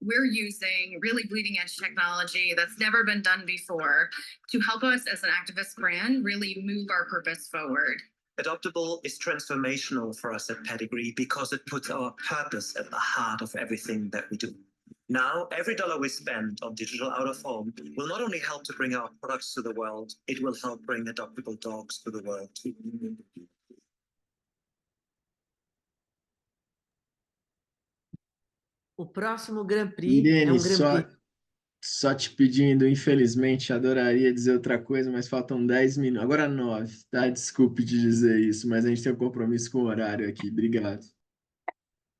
We're using really bleeding edge technology that's never been done before to help us as an activist brand really move our purpose forward. Adoptable is transformational for us at Pedigree because it puts our purpose at the heart of everything that we do. Now, every dollar we spend on digital out of home will not only help to bring our products to the world, it will help bring adoptable dogs to the world too. O próximo Grand Prix Irene, é um Grand Prix. só te pedindo, infelizmente, adoraria dizer outra coisa, mas faltam 10 minutos, agora 9, tá? Desculpe te dizer isso, mas a gente tem um compromisso com o horário aqui. Obrigado.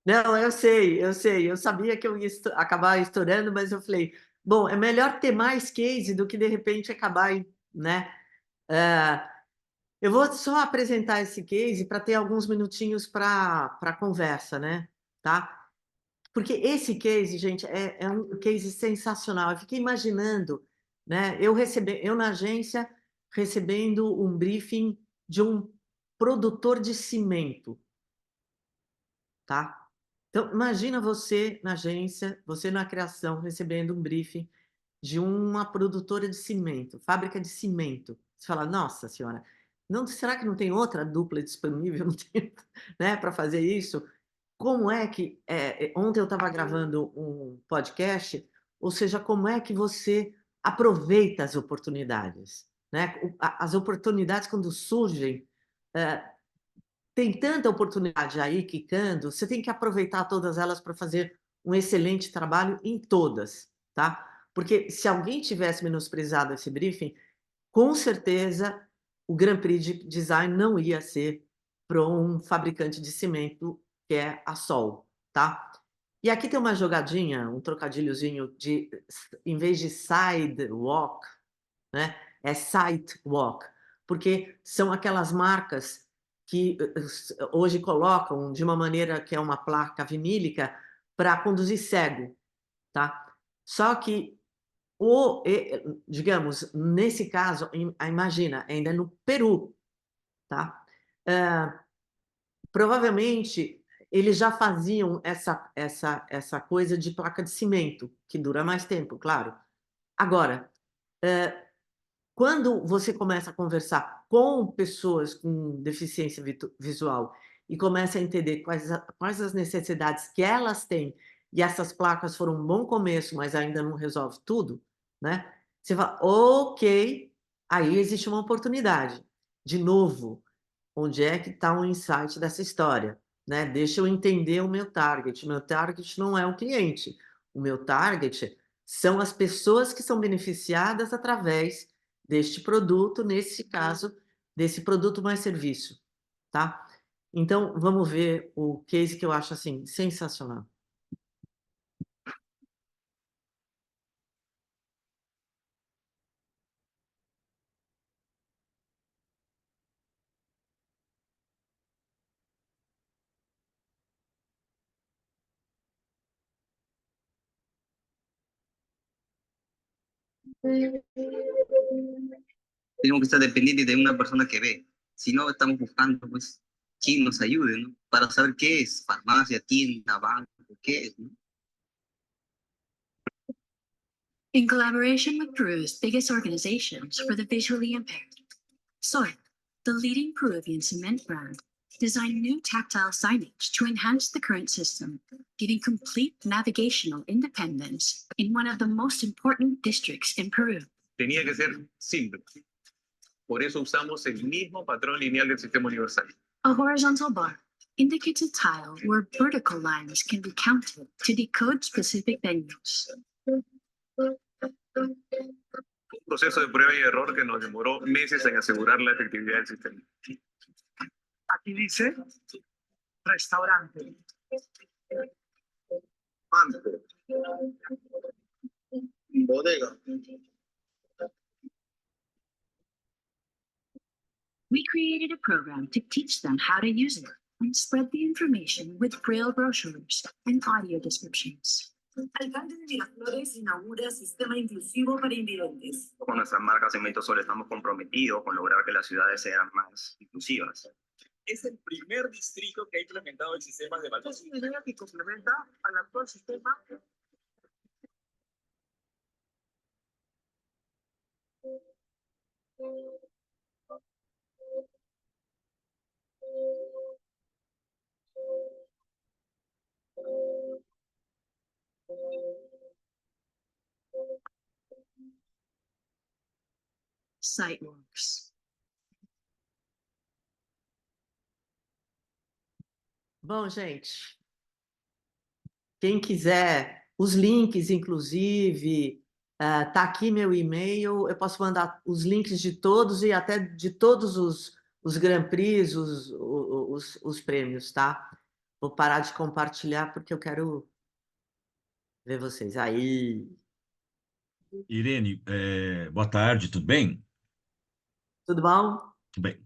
Não, eu sei, eu sabia que eu ia acabar estourando, mas eu falei, bom, é melhor ter mais case do que de repente acabar, né? Eu vou só apresentar esse case para ter alguns minutinhos para conversa, né? Tá? Porque esse case, gente, é um case sensacional. Eu fiquei imaginando, né? Eu na agência recebendo um briefing de um produtor de cimento, tá? Então, imagina você na agência, você na criação, recebendo um briefing de uma produtora de cimento, fábrica de cimento. Você fala, nossa senhora, não, será que não tem outra dupla disponível, não tem, né, para fazer isso? Como é que... ontem eu estava gravando um podcast, ou seja, como é que você aproveita as oportunidades, né? As oportunidades, quando surgem, tem tanta oportunidade aí quicando, você tem que aproveitar todas elas para fazer um excelente trabalho em todas, tá? Porque se alguém tivesse menosprezado esse briefing, com certeza o Grand Prix de Design não ia ser para um fabricante de cimento que é a Sol, tá? E aqui tem uma jogadinha, um trocadilhozinho de, em vez de sidewalk, né? É sidewalk, porque são aquelas marcas que hoje colocam de uma maneira que é uma placa vinílica para conduzir cego, tá? Só que, digamos, nesse caso, imagina, ainda no Peru, tá? Provavelmente, eles já faziam essa coisa de placa de cimento, que dura mais tempo, claro. Agora, quando você começa a conversar com pessoas com deficiência visual e começa a entender quais as necessidades que elas têm, e essas placas foram um bom começo, mas ainda não resolve tudo, né? Você fala, ok, aí existe uma oportunidade. De novo, onde é que está o insight dessa história? Né? Deixa eu entender o meu target. O meu target não é o cliente. O meu target são as pessoas que são beneficiadas através deste produto, nesse caso, desse produto mais serviço, tá? Então, vamos ver o case que eu acho, assim, sensacional. Tenemos que estar dependientes de una persona que ve. Si no, estamos buscando pues quien nos ayude, ¿no? Para saber qué es farmacia, tienda, banco, qué es, ¿no? In collaboration with Peru's biggest organizations for the visually impaired, Soil, the leading Peruvian cement brand, designed new tactile signage to enhance the current system, giving complete navigational independence in one of the most important districts in Peru. Tenía que ser simple. Por eso usamos el mismo patrón lineal del sistema universal. A horizontal bar indicates a tile where vertical lines can be counted to decode specific venues. Un proceso de prueba y error que nos demoró meses en asegurar la efectividad del sistema. Aquí dice restaurante. Antes. Bodega. We created a program to teach them how to use it and spread the information with braille brochures and audio descriptions. Alcalde de Miraflores inaugura sistema inclusivo para invidentes. Con nuestras marcas Cemento Sol estamos comprometidos con lograr que las ciudades sean más inclusivas. Es el primer distrito que ha implementado el sistema de balcón. Es una idea que complementa al actual sistema. Siteworks. Bom, gente, quem quiser, os links, inclusive, tá aqui meu e-mail, eu posso mandar os links de todos e até de todos os Grand Prix, os prêmios, tá? Vou parar de compartilhar porque eu quero ver vocês. Aí. Irene, boa tarde, tudo bem? Tudo bom? Tudo bem.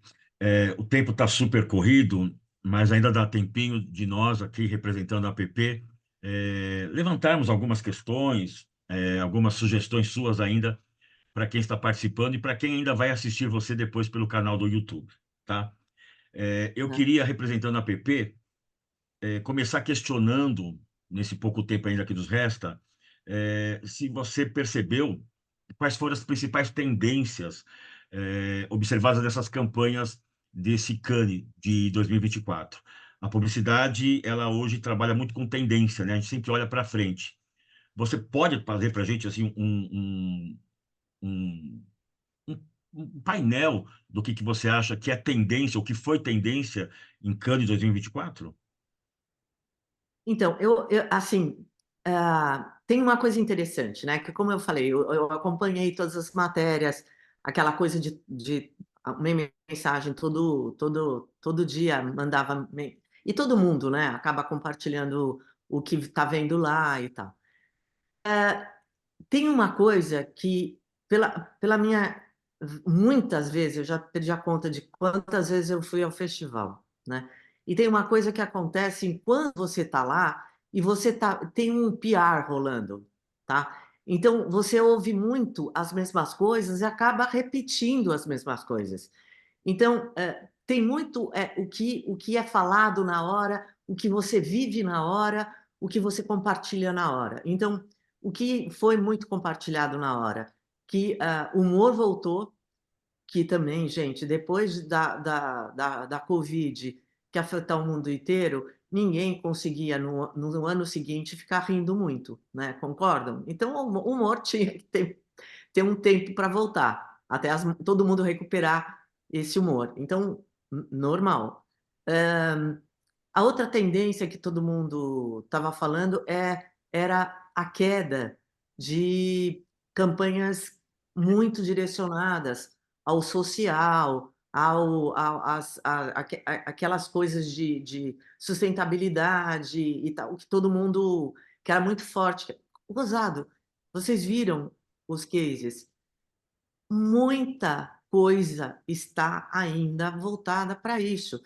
O tempo está super corrido, mas ainda dá tempinho de nós aqui, representando a APP, levantarmos algumas questões, algumas sugestões suas ainda, para quem está participando e para quem ainda vai assistir você depois pelo canal do YouTube, tá? Eu queria, representando a APP, começar questionando, nesse pouco tempo ainda que nos resta, se você percebeu quais foram as principais tendências observadas nessas campanhas desse Cannes de 2024. A publicidade, ela hoje trabalha muito com tendência, né? A gente sempre olha para frente. Você pode fazer para a gente assim, um painel do que você acha que é tendência, o que foi tendência em Cannes de 2024? Então, assim, tem uma coisa interessante, né? Que, como eu falei, eu acompanhei todas as matérias, aquela coisa de uma mensagem todo dia mandava, e todo mundo, né? Acaba compartilhando o que está vendo lá e tal. Tem uma coisa que, pela minha... Muitas vezes, eu já perdi a conta de quantas vezes eu fui ao festival, né? E tem uma coisa que acontece enquanto você está lá e você tem um PR rolando, tá? Então, você ouve muito as mesmas coisas e acaba repetindo as mesmas coisas. Então, tem muito o que é falado na hora, o que você vive na hora, o que você compartilha na hora. Então, o que foi muito compartilhado na hora? Que o humor voltou, que também, gente, depois da Covid, que afetou o mundo inteiro, ninguém conseguia, no ano seguinte, ficar rindo muito, né? Concordam? Então, o humor tinha que ter um tempo para voltar, até todo mundo recuperar esse humor. Então, normal. A outra tendência que todo mundo estava falando era a queda de campanhas muito direcionadas ao social, aquelas coisas de sustentabilidade e tal, que todo mundo, que era muito forte. Gozado, vocês viram os cases? Muita coisa está ainda voltada para isso.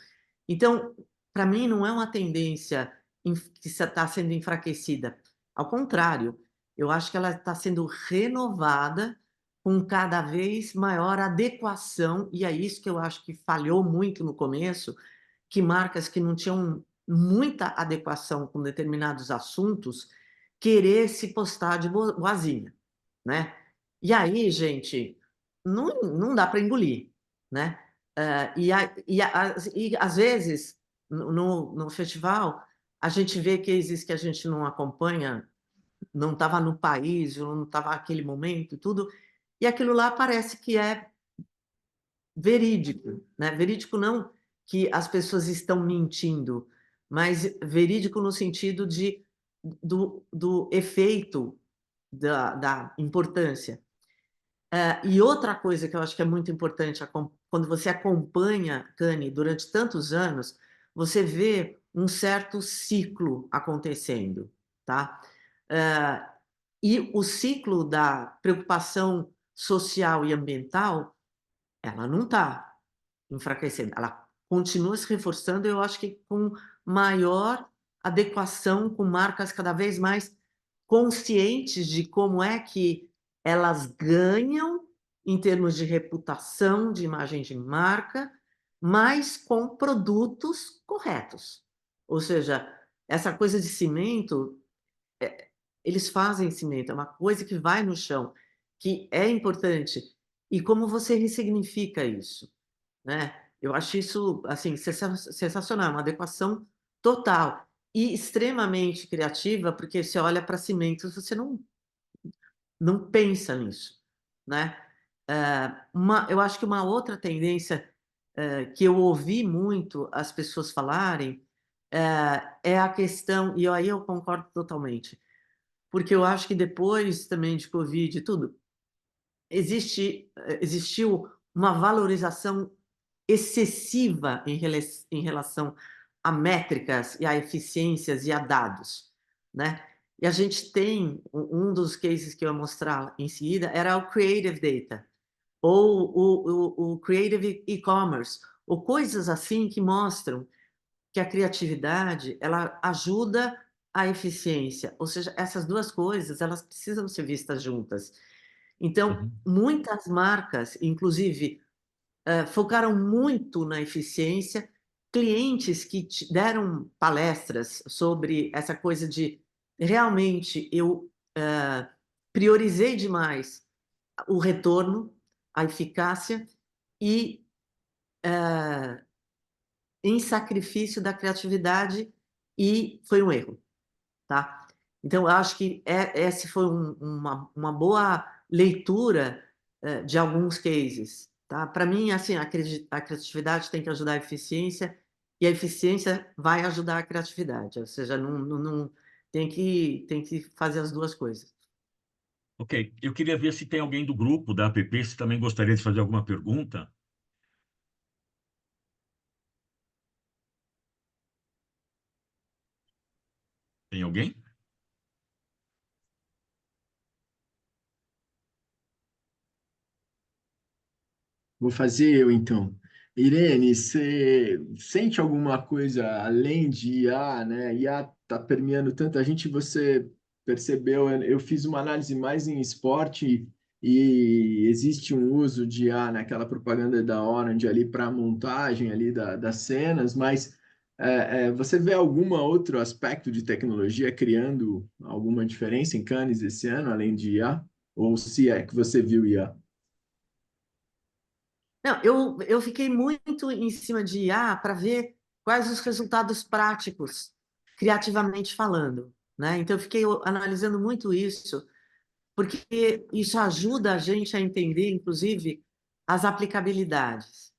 Então, para mim, não é uma tendência que está sendo enfraquecida. Ao contrário, eu acho que ela está sendo renovada com cada vez maior adequação, e é isso que eu acho que falhou muito no começo, que marcas que não tinham muita adequação com determinados assuntos, querer se postar de boazinha, né? E aí, gente, não dá para engolir, né? E às vezes, no festival, a gente vê cases que a gente não acompanha, não estava no país, ou não estava naquele momento e tudo, e aquilo lá parece que é verídico, né? Verídico não que as pessoas estão mentindo, mas verídico no sentido do efeito da importância. E outra coisa que eu acho que é muito importante, quando você acompanha Cannes durante tantos anos, você vê um certo ciclo acontecendo, tá? E o ciclo da preocupação social e ambiental, ela não está enfraquecendo, ela continua se reforçando, eu acho que com maior adequação, com marcas cada vez mais conscientes de como é que elas ganham em termos de reputação, de imagem de marca, mas com produtos corretos. Ou seja, essa coisa de cimento, eles fazem cimento, é uma coisa que vai no chão, que é importante. E como você ressignifica isso, né? Eu acho isso assim sensacional, uma adequação total e extremamente criativa, porque você olha para cimentos, você não pensa nisso, né? Eu acho que uma outra tendência que eu ouvi muito as pessoas falarem é a questão, e aí eu concordo totalmente, porque eu acho que depois também de Covid e tudo, existiu uma valorização excessiva em relação a métricas e a eficiências e a dados, né? E a gente tem um dos cases que eu ia mostrar em seguida era o Creative Data ou o Creative E-commerce ou coisas assim que mostram que a criatividade ela ajuda a eficiência, ou seja, essas duas coisas elas precisam ser vistas juntas. Então, muitas marcas, inclusive, focaram muito na eficiência, clientes que deram palestras sobre essa coisa de realmente eu priorizei demais o retorno, a eficácia e em sacrifício da criatividade e foi um erro, tá? Então, eu acho que essa foi uma boa leitura de alguns cases, tá? Para mim, assim, a criatividade tem que ajudar a eficiência e a eficiência vai ajudar a criatividade, ou seja, não tem que fazer as duas coisas. Ok, eu queria ver se tem alguém do grupo da APP, se também gostaria de fazer alguma pergunta. Tem alguém? Vou fazer eu, então. Irene, você sente alguma coisa além de IA, né? IA está permeando tanto a gente, você percebeu, eu fiz uma análise mais em esporte e existe um uso de IA naquela propaganda da Orange ali para a montagem ali das cenas, mas você vê algum outro aspecto de tecnologia criando alguma diferença em Cannes esse ano, além de IA? Ou se é que você viu IA? Não, eu fiquei muito em cima de IA para ver quais os resultados práticos, criativamente falando, né? Então, eu fiquei analisando muito isso, porque isso ajuda a gente a entender, inclusive, as aplicabilidades.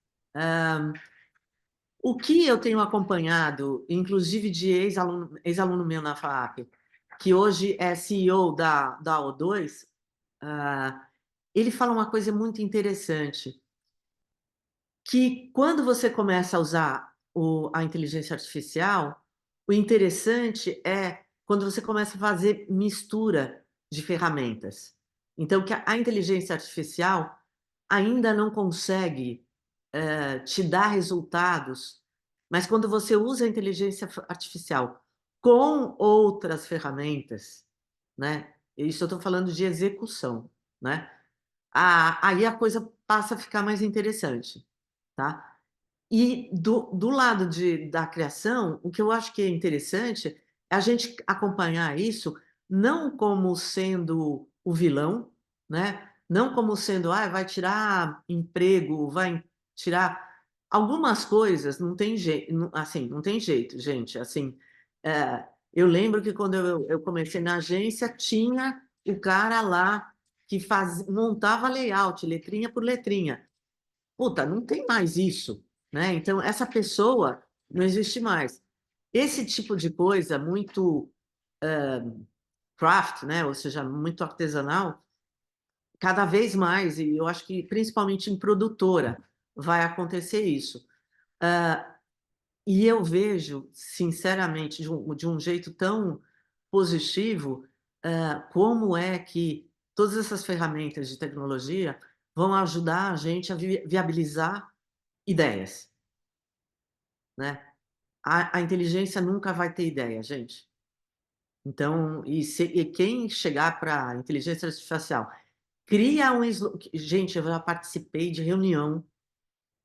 O que eu tenho acompanhado, inclusive de ex-aluno meu na FAAP, que hoje é CEO da O2, ele fala uma coisa muito interessante, que quando você começa a usar a inteligência artificial, o interessante é quando você começa a fazer mistura de ferramentas. Então, que a inteligência artificial ainda não consegue te dar resultados, mas quando você usa a inteligência artificial com outras ferramentas, né? Isso eu estou falando de execução, né? Aí a coisa passa a ficar mais interessante, tá? E do lado da criação, o que eu acho que é interessante é a gente acompanhar isso não como sendo o vilão, né? Não como sendo, vai tirar emprego, vai tirar algumas coisas, não tem jeito, assim, não tem jeito, gente. Assim, eu lembro que quando eu comecei na agência, tinha o cara lá que montava layout, letrinha por letrinha. Puta, não tem mais isso, né? Então, essa pessoa não existe mais. Esse tipo de coisa muito craft, né? Ou seja, muito artesanal, cada vez mais, e eu acho que principalmente em produtora, vai acontecer isso. E eu vejo, sinceramente, de um jeito tão positivo, como é que todas essas ferramentas de tecnologia vão ajudar a gente a viabilizar ideias, né? A inteligência nunca vai ter ideia, gente. Então, e quem chegar para a inteligência artificial, cria um... Gente, eu já participei de reunião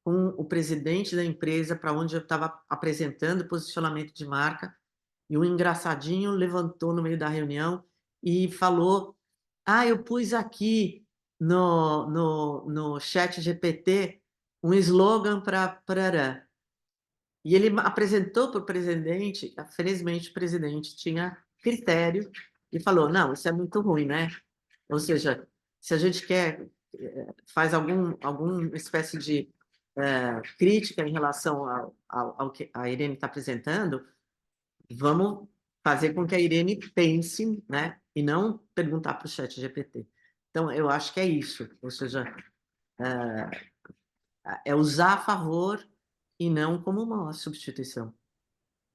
com o presidente da empresa para onde eu estava apresentando posicionamento de marca, e um engraçadinho levantou no meio da reunião e falou: eu pus aqui no chat GPT um slogan para... E ele apresentou para o presidente, felizmente o presidente tinha critério e falou: não, isso é muito ruim, né? Ou seja, se a gente quer, faz alguma espécie de crítica em relação ao que a Irene está apresentando, vamos fazer com que a Irene pense, né? E não perguntar para o chat GPT. Então, eu acho que é isso. Ou seja, é usar a favor e não como uma substituição.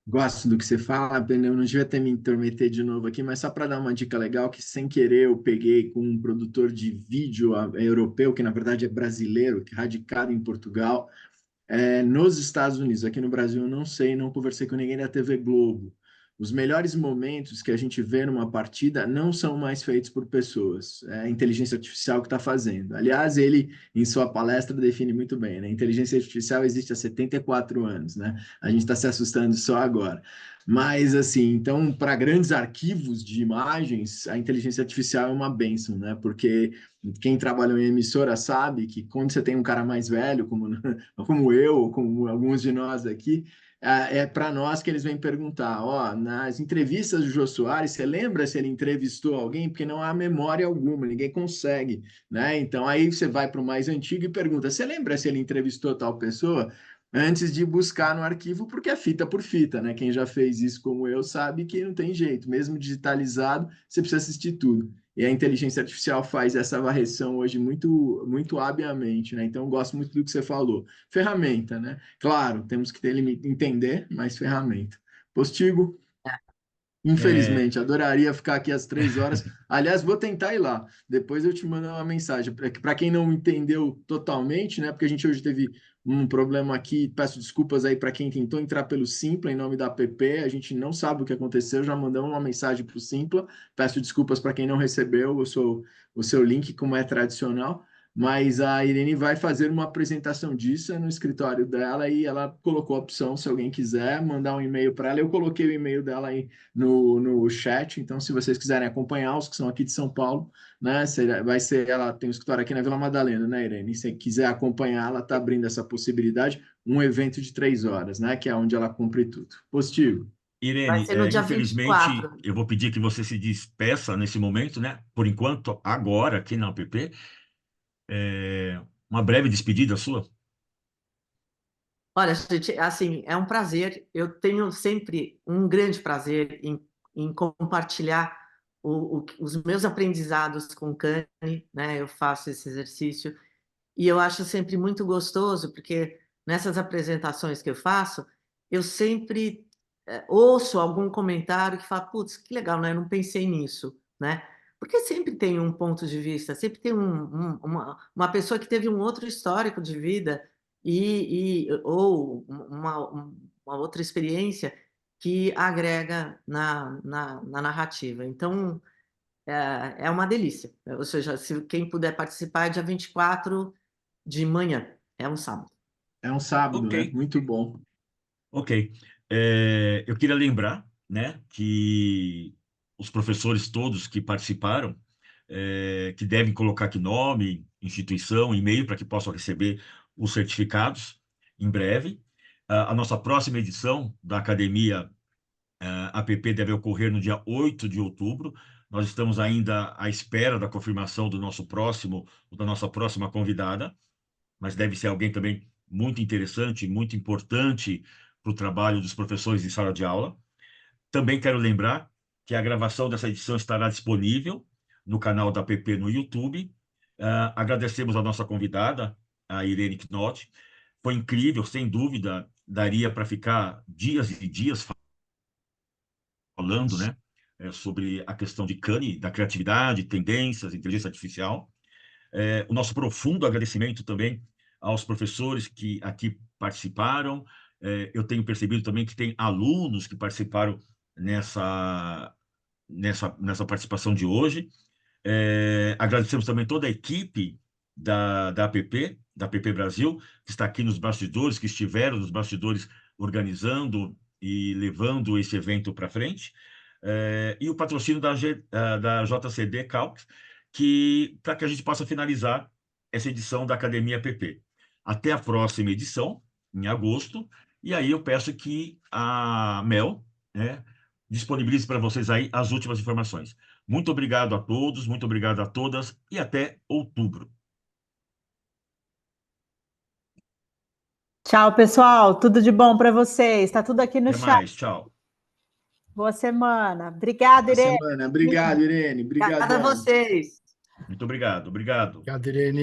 Gosto do que você fala, eu não devia ter me intrometer de novo aqui, mas só para dar uma dica legal, que sem querer eu peguei com um produtor de vídeo europeu, que na verdade é brasileiro, que é radicado em Portugal, nos Estados Unidos. Aqui no Brasil eu não sei, não conversei com ninguém da TV Globo. Os melhores momentos que a gente vê numa partida não são mais feitos por pessoas, é a inteligência artificial que está fazendo. Aliás, ele, em sua palestra, define muito bem, né? A inteligência artificial existe há 74 anos, né? A gente está se assustando só agora. Mas, assim, então, para grandes arquivos de imagens, a inteligência artificial é uma bênção, né? Porque quem trabalhou em emissora sabe que quando você tem um cara mais velho, como eu, ou como alguns de nós aqui, é para nós que eles vêm perguntar, nas entrevistas do Jô Soares, você lembra se ele entrevistou alguém? Porque não há memória alguma, ninguém consegue, né? Então aí você vai para o mais antigo e pergunta, você lembra se ele entrevistou tal pessoa? Antes de buscar no arquivo, porque é fita por fita, né? Quem já fez isso como eu sabe que não tem jeito, mesmo digitalizado, você precisa assistir tudo. E a inteligência artificial faz essa varreção hoje muito, muito habilmente, né? Então, eu gosto muito do que você falou. Ferramenta, né? Claro, temos que entender, mas ferramenta. Postigo, infelizmente, adoraria ficar aqui às 3 horas. Aliás, vou tentar ir lá. Depois eu te mando uma mensagem. Para quem não entendeu totalmente, né? Porque a gente hoje teve um problema aqui. Peço desculpas aí para quem tentou entrar pelo Simpla em nome da app. A gente não sabe o que aconteceu. Já mandamos uma mensagem para o Simpla. Peço desculpas para quem não recebeu o seu link, como é tradicional. Mas a Irene vai fazer uma apresentação disso no escritório dela e ela colocou a opção, se alguém quiser, mandar um e-mail para ela. Eu coloquei o e-mail dela aí no chat, então se vocês quiserem acompanhar, os que são aqui de São Paulo, né, vai ser, ela tem um escritório aqui na Vila Madalena, né, Irene? Se quiser acompanhar, ela está abrindo essa possibilidade, um evento de 3 horas, né, que é onde ela cumpre tudo. Positivo. Irene, dia infelizmente, 24. eu vou pedir que você se despeça nesse momento, né? Por enquanto, agora, aqui na app. Uma breve despedida sua. Olha, gente, assim, é um prazer. Eu tenho sempre um grande prazer em compartilhar os meus aprendizados com o Cani, né? Eu faço esse exercício e eu acho sempre muito gostoso, porque nessas apresentações que eu faço, eu sempre ouço algum comentário que fala, putz, que legal, né? Eu não pensei nisso, né? Porque sempre tem um ponto de vista, sempre tem uma pessoa que teve um outro histórico de vida ou uma outra experiência que agrega na narrativa. Então, é uma delícia. Ou seja, se quem puder participar é dia 24 de manhã, é um sábado. É um sábado, né? Muito bom. Ok. Eu queria lembrar, né, que os professores todos que participaram que devem colocar aqui nome, instituição, e-mail, para que possam receber os certificados em breve. A nossa próxima edição da Academia APP deve ocorrer no dia 8 de outubro. Nós estamos ainda à espera da confirmação da nossa próxima convidada, mas deve ser alguém também muito interessante, muito importante para o trabalho dos professores em sala de aula. Também quero lembrar que a gravação dessa edição estará disponível no canal da APP no YouTube. Agradecemos a nossa convidada, a Irene Knott. Foi incrível, sem dúvida, daria para ficar dias e dias falando, né, sobre a questão de Khan, da criatividade, tendências, inteligência artificial. O nosso profundo agradecimento também aos professores que aqui participaram. Eu tenho percebido também que tem alunos que participaram nessa participação de hoje. Agradecemos também toda a equipe da APP Brasil, que está aqui nos bastidores, que estiveram nos bastidores organizando e levando esse evento para frente. E o patrocínio da JCD Calc, para que a gente possa finalizar essa edição da Academia APP. Até a próxima edição, em agosto, e aí eu peço que a Mel, né, disponibilize para vocês aí as últimas informações. Muito obrigado a todos, muito obrigado a todas, e até outubro. Tchau, pessoal. Tudo de bom para vocês. Está tudo aqui no Até chat. mais, tchau. Boa semana. Obrigada, Irene. Obrigado, Irene. Obrigada a vocês. Muito obrigado. Obrigado, Irene.